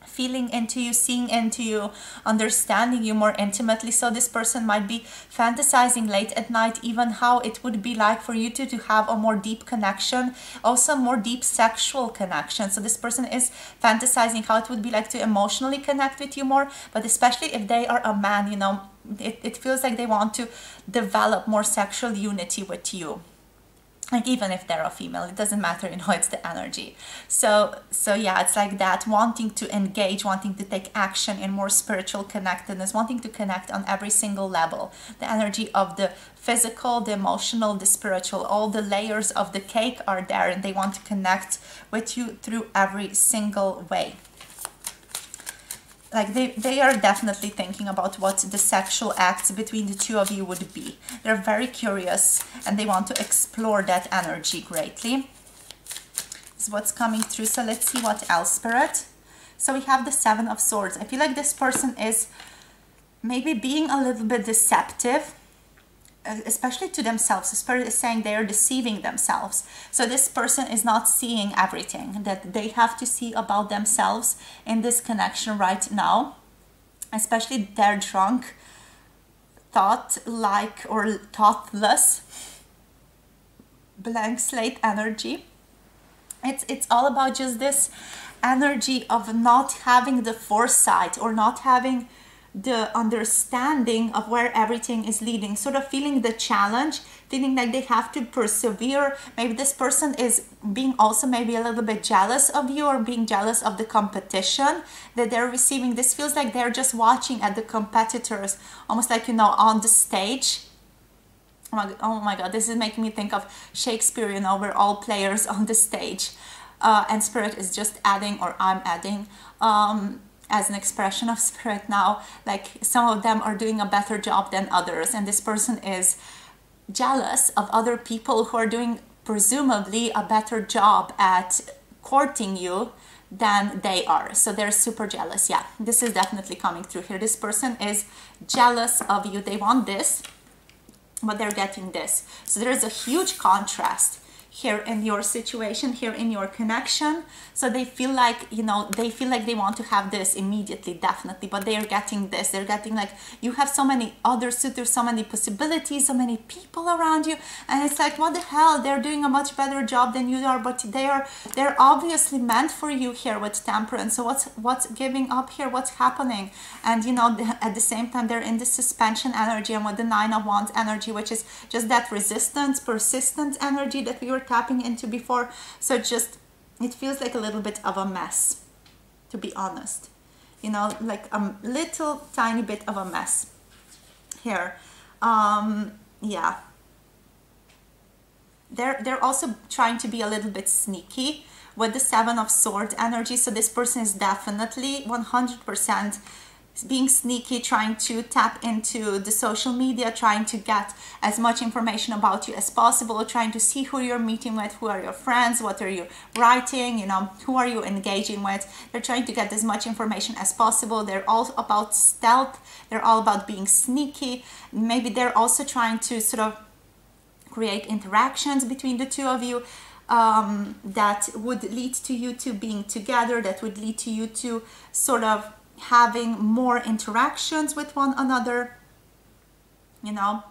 S1: feeling into you, seeing into you, understanding you more intimately. So this person might be fantasizing late at night even how it would be like for you to have a more deep connection, also more deep sexual connection. So this person is fantasizing how it would be like to emotionally connect with you more, but especially if they are a man, you know, it feels like they want to develop more sexual unity with you. Like even if they're a female, it doesn't matter, you know, it's the energy. So yeah, it's like that, wanting to engage, wanting to take action in more spiritual connectedness, wanting to connect on every single level. The energy of the physical, the emotional, the spiritual, all the layers of the cake are there, and they want to connect with you through every single way. Like they are definitely thinking about what the sexual acts between the two of you would be. They're very curious and they want to explore that energy greatly. This is what's coming through. So let's see what else, Spirit. So we have the Seven of Swords. I feel like this person is maybe being a little bit deceptive, especially to themselves. The Spirit is saying they are deceiving themselves. So this person is not seeing everything that they have to see about themselves in this connection right now. Especially they're drunk, thought-like or thoughtless, blank slate energy. It's all about just this energy of not having the foresight or not having the understanding of where everything is leading, sort of feeling the challenge, feeling like they have to persevere. Maybe this person is being also maybe a little bit jealous of you, or being jealous of the competition that they're receiving. This feels like they're just watching at the competitors, almost like, you know, on the stage. Oh my God, this is making me think of Shakespeare, you know, we're all players on the stage. And Spirit is just adding, or I'm adding, as an expression of Spirit now, like some of them are doing a better job than others, and this person is jealous of other people who are doing presumably a better job at courting you than they are. So they're super jealous. Yeah, this is definitely coming through here. This person is jealous of you. They want this, but they're getting this. So there is a huge contrast here in your situation, here in your connection. So they feel like, you know, they feel like they want to have this immediately, definitely, but they are getting this. They're getting like, you have so many other suitors, so many possibilities, so many people around you, and it's like, what the hell, they're doing a much better job than you are, but they're obviously meant for you here with Temperance. So what's giving up here? What's happening? And you know, at the same time, they're in the suspension energy, and with the Nine of Wands energy, which is just that resistance, persistence energy that we were tapping into before. So just, it feels like a little bit of a mess, to be honest, you know, like a little tiny bit of a mess here. Yeah, they're also trying to be a little bit sneaky with the Seven of Swords energy. So this person is definitely 100% being sneaky, trying to tap into the social media, trying to get as much information about you as possible, trying to see who you're meeting with, who are your friends, what are you writing, you know, who are you engaging with. They're trying to get as much information as possible. They're all about stealth. They're all about being sneaky. Maybe they're also trying to sort of create interactions between the two of you that would lead to you two being together, that would lead to you two sort of having more interactions with one another, you know,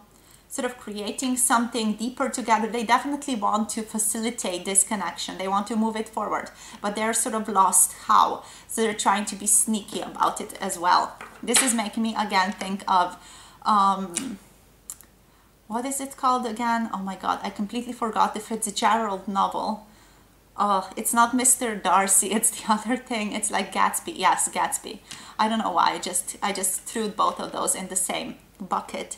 S1: sort of creating something deeper together. They definitely want to facilitate this connection. They want to move it forward, but they're sort of lost how. So they're trying to be sneaky about it as well. This is making me again think of, what is it called again? Oh my God, I completely forgot the Fitzgerald novel. Oh, it's not Mr. Darcy, it's the other thing. It's like Gatsby. Yes, Gatsby. I don't know why. I just threw both of those in the same bucket.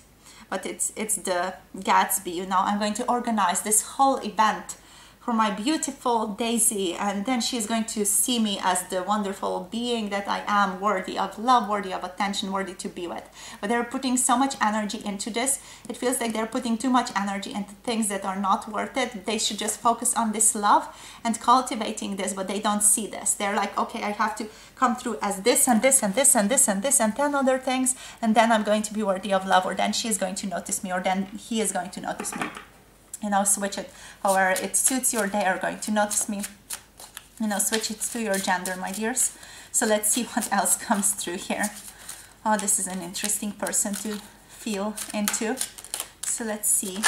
S1: But it's the Gatsby, you know. I'm going to organize this whole event for my beautiful Daisy, and then she's going to see me as the wonderful being that I am, worthy of love, worthy of attention, worthy to be with. But they're putting so much energy into this. It feels like they're putting too much energy into things that are not worth it. They should just focus on this love and cultivating this, but they don't see this. They're like, okay, I have to come through as this and this and this and this and this and 10 other things, and then I'm going to be worthy of love, or then she is going to notice me, or then he is going to notice me. You know, switch it however it suits you, or they are going to notice me. You know, switch it to your gender, my dears. So let's see what else comes through here. Oh, this is an interesting person to feel into. So let's see.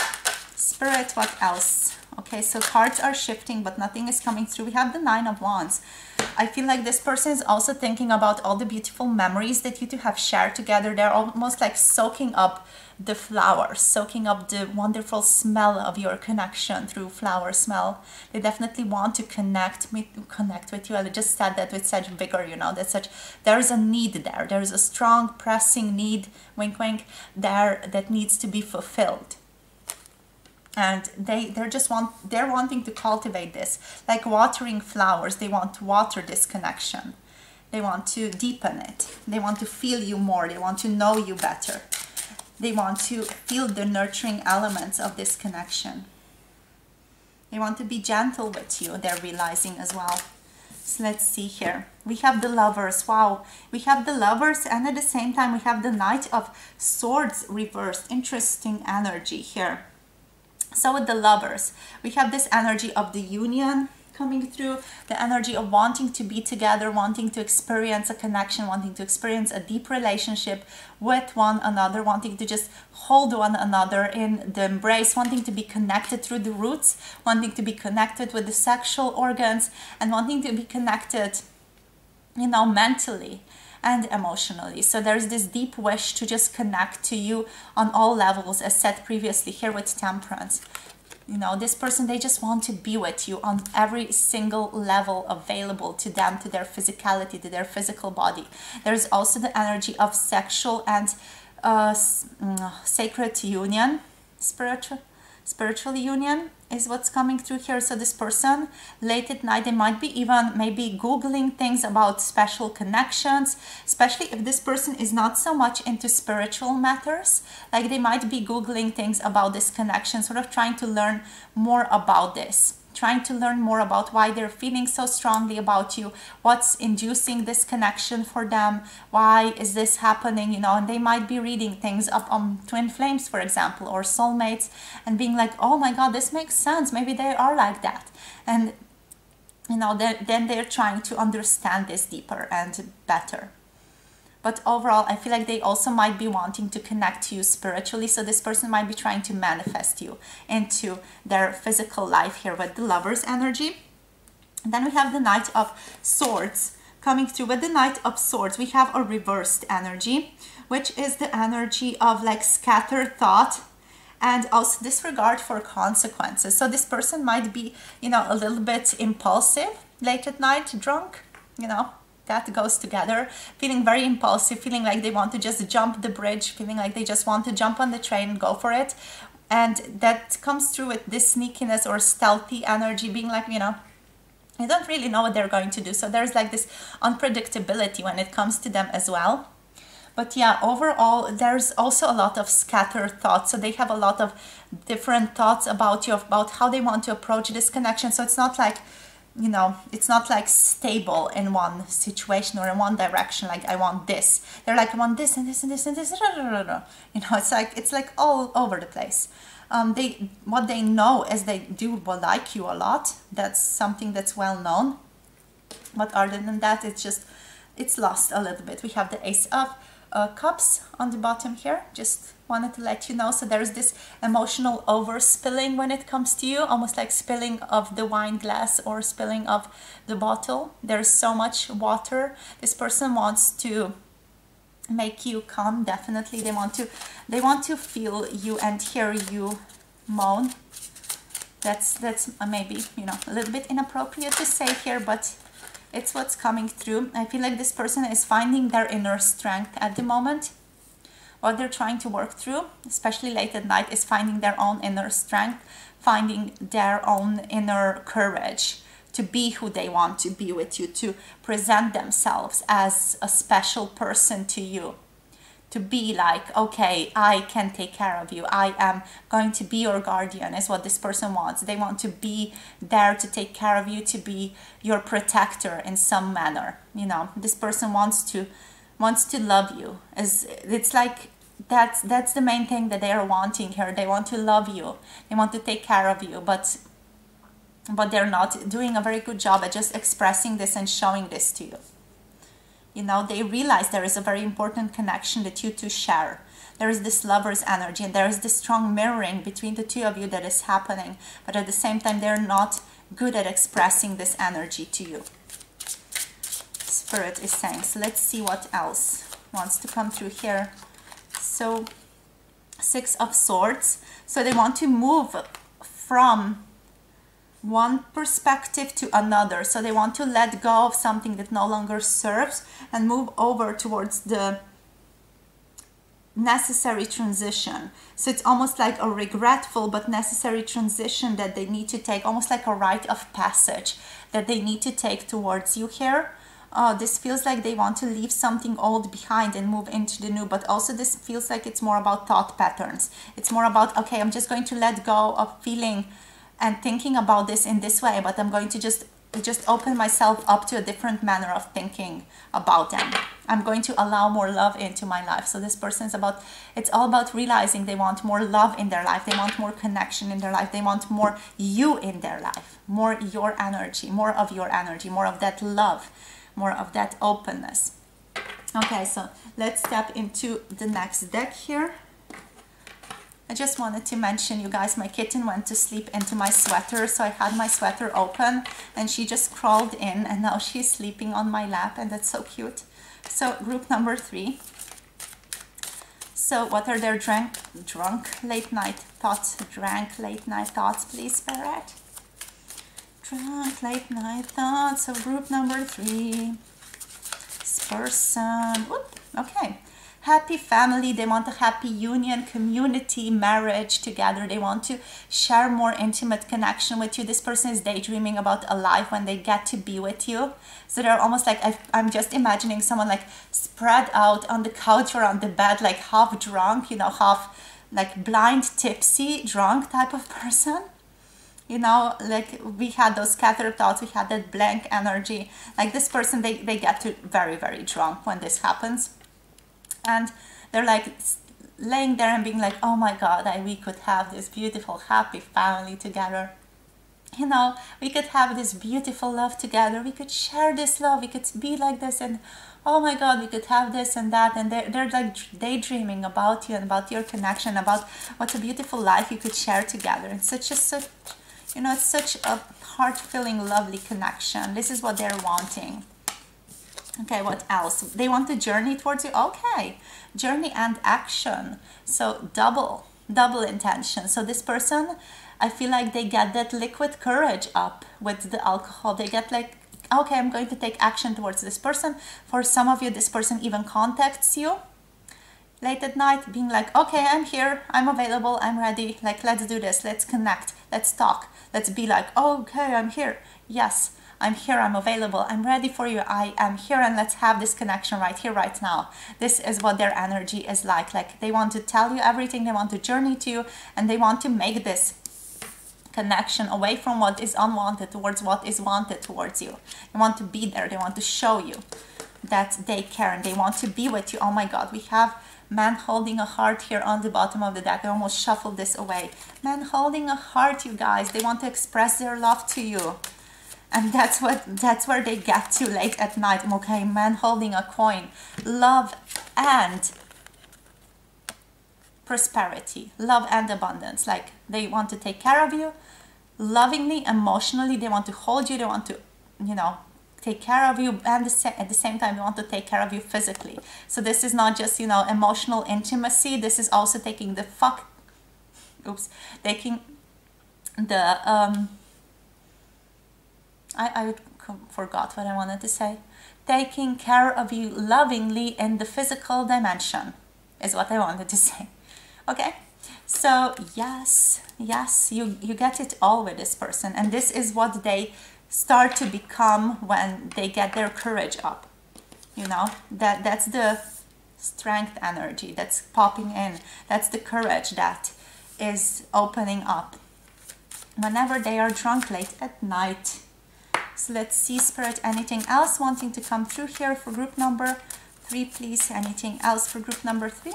S1: Spirit, what else? Okay, so cards are shifting, but nothing is coming through. We have the Nine of Wands. I feel like this person is also thinking about all the beautiful memories that you two have shared together. They're almost like soaking up the flowers, soaking up the wonderful smell of your connection through flower smell. They definitely want to connect with you. I just said that with such vigor, you know, there's a need there. There's a strong pressing need, wink wink, there that needs to be fulfilled. And they're wanting to cultivate this, like watering flowers. They want to water this connection. They want to deepen it. They want to feel you more. They want to know you better. They want to feel the nurturing elements of this connection. They want to be gentle with you, they're realizing as well. So let's see here. We have the Lovers. Wow. We have the Lovers, and at the same time we have the Knight of Swords reversed. Interesting energy here. So with the Lovers, we have this energy of the union coming through, the energy of wanting to be together, wanting to experience a connection, wanting to experience a deep relationship with one another, wanting to just hold one another in the embrace, wanting to be connected through the roots, wanting to be connected with the sexual organs, and wanting to be connected, you know, mentally and emotionally. So there's this deep wish to just connect to you on all levels, as said previously here with Temperance. You know, this person, they just want to be with you on every single level available to them, to their physicality, to their physical body. There's also the energy of sexual and sacred union, spiritual union is what's coming through here. So this person, late at night, they might be even maybe Googling things about special connections, especially if this person is not so much into spiritual matters. Like they might be Googling things about this connection, sort of trying to learn more about this, trying to learn more about why they're feeling so strongly about you, what's inducing this connection for them, why is this happening, you know. And they might be reading things up on twin flames, for example, or soulmates, and being like, oh my god, this makes sense, maybe they are like that. And you know, then they're trying to understand this deeper and better. But overall, I feel like they also might be wanting to connect to you spiritually. So this person might be trying to manifest you into their physical life here with the Lovers energy. And then we have the Knight of Swords coming through. With the Knight of Swords, we have a reversed energy, which is the energy of like scattered thought and also disregard for consequences. So this person might be, you know, a little bit impulsive late at night, drunk, you know. That goes together, feeling very impulsive, feeling like they want to just jump the bridge, feeling like they just want to jump on the train and go for it. And that comes through with this sneakiness or stealthy energy, being like, you know, you don't really know what they're going to do. So there's like this unpredictability when it comes to them as well. But yeah, overall, there's also a lot of scattered thoughts. So they have a lot of different thoughts about you, about how they want to approach this connection. So it's not like, you know, it's not like stable in one situation or in one direction, like I want this. They're like, I want this and this and this and this. You know, it's like all over the place. What they know is they do like you a lot. That's something that's well known. But other than that, it's lost a little bit. We have the Ace of Cups on the bottom here. Just wanted to let you know. So there's this emotional overspilling when it comes to you, almost like spilling of the wine glass or spilling of the bottle. There's so much water. This person wants to make you calm. Definitely, they want to feel you and hear you moan. That's maybe, you know, a little bit inappropriate to say here, but it's what's coming through. I feel like this person is finding their inner strength at the moment. What they're trying to work through, especially late at night, is finding their own inner strength, finding their own inner courage to be who they want to be with you, to present themselves as a special person to you, to be like, okay, I can take care of you. I am going to be your guardian is what this person wants. They want to be there to take care of you, to be your protector in some manner. You know, this person wants to love you. It's like that's the main thing that they are wanting here. They want to love you. They want to take care of you, but they're not doing a very good job at just expressing this and showing this to you. You know, they realize there is a very important connection that you two share. There is this lover's energy, and there is this strong mirroring between the two of you that is happening. But at the same time, they're not good at expressing this energy to you. Spirit is saying. So let's see what else wants to come through here. So Six of Swords. So they want to move from one perspective to another. So they want to let go of something that no longer serves and move over towards the necessary transition. So it's almost like a regretful but necessary transition that they need to take, almost like a rite of passage that they need to take towards you here. This feels like they want to leave something old behind and move into the new, but also this feels like it's more about thought patterns. It's more about, okay, I'm just going to let go of feeling and thinking about this in this way, but I'm going to just open myself up to a different manner of thinking about them. I'm going to allow more love into my life. So this person is about, it's all about realizing they want more love in their life. They want more connection in their life. They want more you in their life, more your energy, more of your energy, more of that love, more of that openness. Okay, so let's step into the next deck here. I just wanted to mention, you guys, my kitten went to sleep into my sweater, so I had my sweater open and she just crawled in and now she's sleeping on my lap, and that's so cute. So group number 3. So what are their drunk late night thoughts? Drank late night thoughts, please, Spirit. Drunk late night thoughts. So group number 3. This person. Whoop, okay. Happy family. They want a happy union, community, marriage together. They want to share more intimate connection with you. This person is daydreaming about a life when they get to be with you. So they're almost like, I'm just imagining someone like spread out on the couch or on the bed, like half drunk, you know, half like blind, tipsy, drunk type of person. You know, like we had those scattered thoughts, we had that blank energy. Like this person, they get to very, very drunk when this happens. And they're like laying there and being like, oh my God, we could have this beautiful, happy family together. You know, we could have this beautiful love together. We could share this love. We could be like this. And oh my God, we could have this and that. And they're like daydreaming about you and about your connection, about what a beautiful life you could share together. It's such, you know, it's such a heart-filling, lovely connection. This is what they're wanting. Okay, what else? They want to journey towards you. Okay, journey and action. So double intention. So this person, I feel like they get that liquid courage up with the alcohol. They get like, okay, I'm going to take action towards this person. For some of you, this person even contacts you late at night, being like, okay, I'm here, I'm available, I'm ready, like, let's do this, let's connect, let's talk, let's be like, oh, okay, I'm here, yes, I'm here, I'm available, I'm ready for you, I am here, and let's have this connection right here, right now. This is what their energy is like they want to tell you everything, they want to journey to you, and they want to make this connection away from what is unwanted towards what is wanted towards you. They want to be there, they want to show you that they care, and they want to be with you. Oh my God, we have man holding a heart here on the bottom of the deck. I almost shuffled this away. Man holding a heart, you guys. They want to express their love to you. And that's where they get to late at night. Okay, man holding a coin. Love and prosperity. Love and abundance. Like they want to take care of you lovingly, emotionally. They want to hold you. They want to, you know, take care of you, and at the same time they want to take care of you physically. So this is not just, you know, emotional intimacy. This is also taking the taking the I forgot what I wanted to say. Taking care of you lovingly in the physical dimension is what I wanted to say. Okay, so yes, you get it all with this person, and this is what they start to become when they get their courage up. You know, that's the strength energy that's popping in. That's the courage that is opening up whenever they are drunk late at night. So let's see, Spirit, anything else wanting to come through here for group number 3, please? Anything else for group number 3?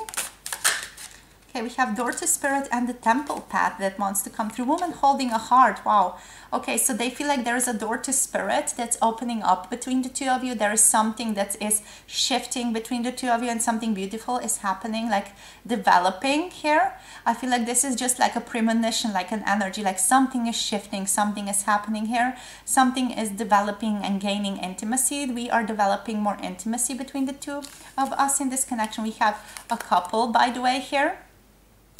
S1: Okay, we have door to spirit and the temple path that wants to come through. Woman holding a heart. Wow. Okay, so they feel like there is a door to spirit that's opening up between the two of you. There is something that is shifting between the two of you, and something beautiful is happening, like developing here. I feel like this is just like a premonition, like an energy, like something is shifting, something is happening here. Something is developing and gaining intimacy. We are developing more intimacy between the two of us in this connection. We have a couple, by the way, here.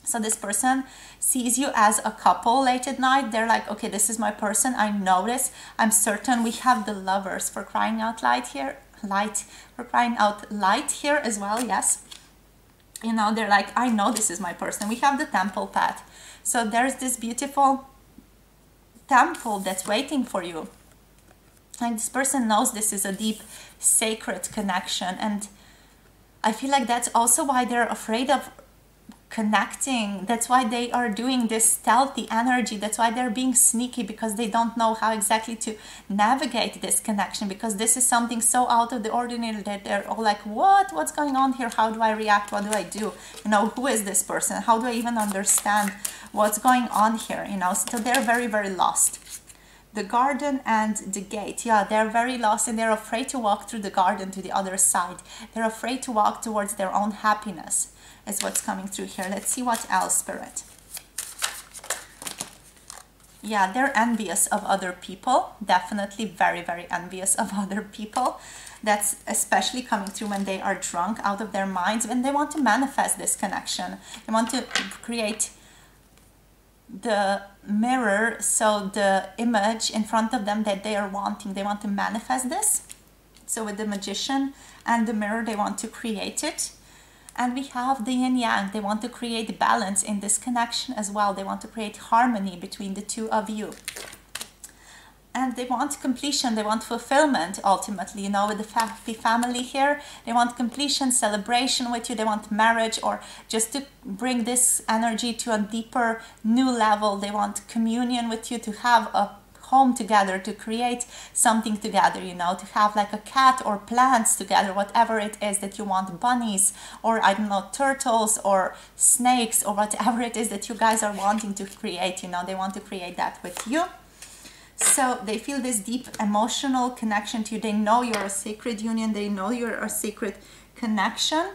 S1: So this person sees you as a couple late at night. They're like, okay, this is my person. I know this. I'm certain. We have the lovers, for crying out loud here. For crying out light here as well. Yes. You know, they're like, I know this is my person. We have the temple path. So there's this beautiful temple that's waiting for you. And this person knows this is a deep, sacred connection. And I feel like that's also why they're afraid of connecting. That's why they are doing this stealthy energy. That's why they're being sneaky, because they don't know how exactly to navigate this connection, because this is something so out of the ordinary that they're all like, what's going on here? How do I react? What do I do? You know, who is this person? How do I even understand what's going on here? You know, so they're very, very lost. The garden and the gate. Yeah, they're very lost, and they're afraid to walk through the garden to the other side. They're afraid to walk towards their own happiness, is what's coming through here. Let's see what else, Spirit. Yeah, they're envious of other people. Definitely very, very envious of other people. That's especially coming through when they are drunk out of their minds, when they want to manifest this connection. They want to create the mirror, so the image in front of them that they are wanting, they want to manifest this. So with the magician and the mirror, they want to create it. And we have the yin yang. They want to create balance in this connection as well. They want to create harmony between the two of you. And they want completion, they want fulfillment ultimately, you know, with the family here. They want completion, celebration with you, they want marriage, or just to bring this energy to a deeper, new level. They want communion with you, to have a home together, to create something together, you know, to have like a cat or plants together, whatever it is that you want, bunnies, or I don't know, turtles or snakes, or whatever it is that you guys are wanting to create, you know, they want to create that with you. So they feel this deep emotional connection to you. They know you're a sacred union. They know you're a sacred connection.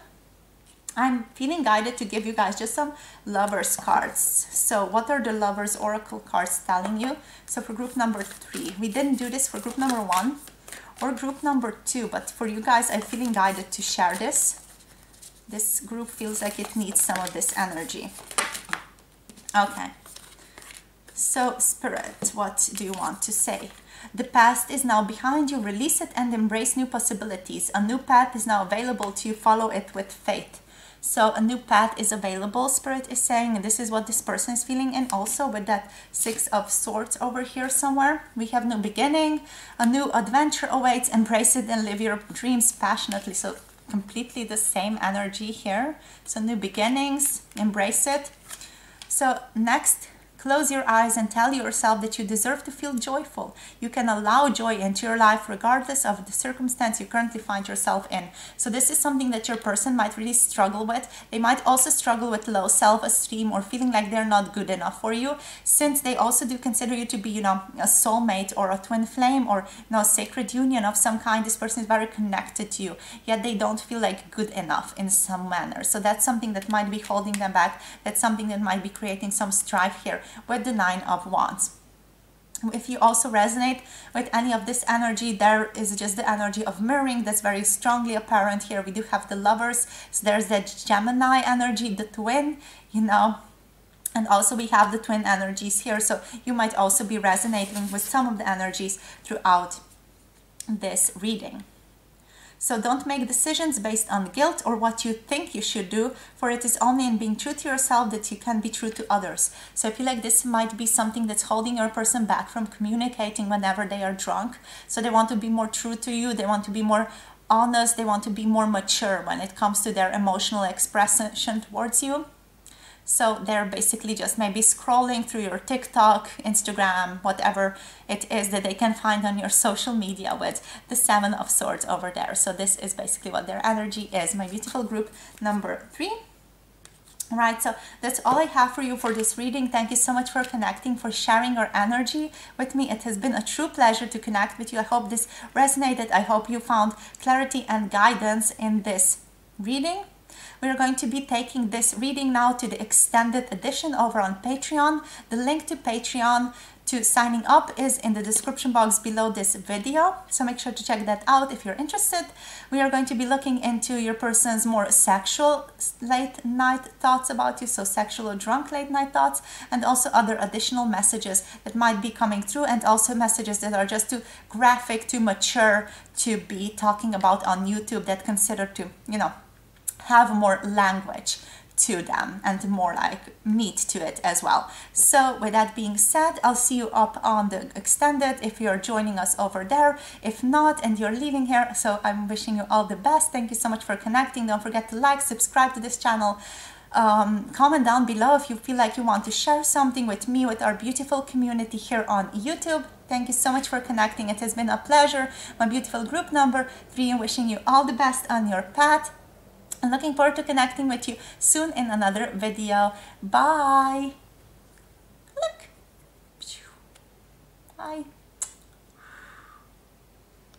S1: I'm feeling guided to give you guys just some lovers cards. So what are the lovers oracle cards telling you? So for group number 3, we didn't do this for group number 1 or group number 2, but for you guys, I'm feeling guided to share this. This group feels like it needs some of this energy. Okay. So, Spirit, what do you want to say? The past is now behind you. Release it and embrace new possibilities. A new path is now available to you. Follow it with faith. So, a new path is available, Spirit is saying, and this is what this person is feeling. And also with that 6 of Swords over here somewhere, we have new beginning. A new adventure awaits. Embrace it and live your dreams passionately. So, completely the same energy here. So, new beginnings. Embrace it. So, next, close your eyes and tell yourself that you deserve to feel joyful. You can allow joy into your life regardless of the circumstance you currently find yourself in. So this is something that your person might really struggle with. They might also struggle with low self-esteem or feeling like they're not good enough for you, since they also do consider you to be, you know, a soulmate or a twin flame or, you know, a sacred union of some kind. This person is very connected to you, yet they don't feel like good enough in some manner. So that's something that might be holding them back. That's something that might be creating some strife here with the 9 of Wands. If you also resonate with any of this energy, there is just the energy of mirroring that's very strongly apparent here. We do have the Lovers, so there's that Gemini energy, the twin, you know, and also we have the twin energies here. So you might also be resonating with some of the energies throughout this reading. So don't make decisions based on guilt or what you think you should do, for it is only in being true to yourself that you can be true to others. So I feel like this might be something that's holding your person back from communicating whenever they are drunk. So they want to be more true to you, they want to be more honest, they want to be more mature when it comes to their emotional expression towards you. So they're basically just maybe scrolling through your TikTok, Instagram, whatever it is that they can find on your social media with the 7 of Swords over there. So this is basically what their energy is. My beautiful group number 3. Right, so that's all I have for you for this reading. Thank you so much for connecting, for sharing your energy with me. It has been a true pleasure to connect with you. I hope this resonated. I hope you found clarity and guidance in this reading. We're going to be taking this reading now to the extended edition over on Patreon. The link to Patreon to signing up is in the description box below this video, so make sure to check that out if you're interested. We are going to be looking into your person's more sexual late night thoughts about you, so sexual or drunk late night thoughts, and also other additional messages that might be coming through, and also messages that are just too graphic, too mature to be talking about on YouTube, that consider to, you know, have more language to them and more like meat to it as well. So with that being said, I'll see you up on the extended if you're joining us over there. If not and you're leaving here, so I'm wishing you all the best. Thank you so much for connecting. Don't forget to like, subscribe to this channel, comment down below if you feel like you want to share something with me, with our beautiful community here on YouTube. Thank you so much for connecting. It has been a pleasure. My beautiful group number 3, and wishing you all the best on your path. I'm looking forward to connecting with you soon in another video. Bye. Look. Bye.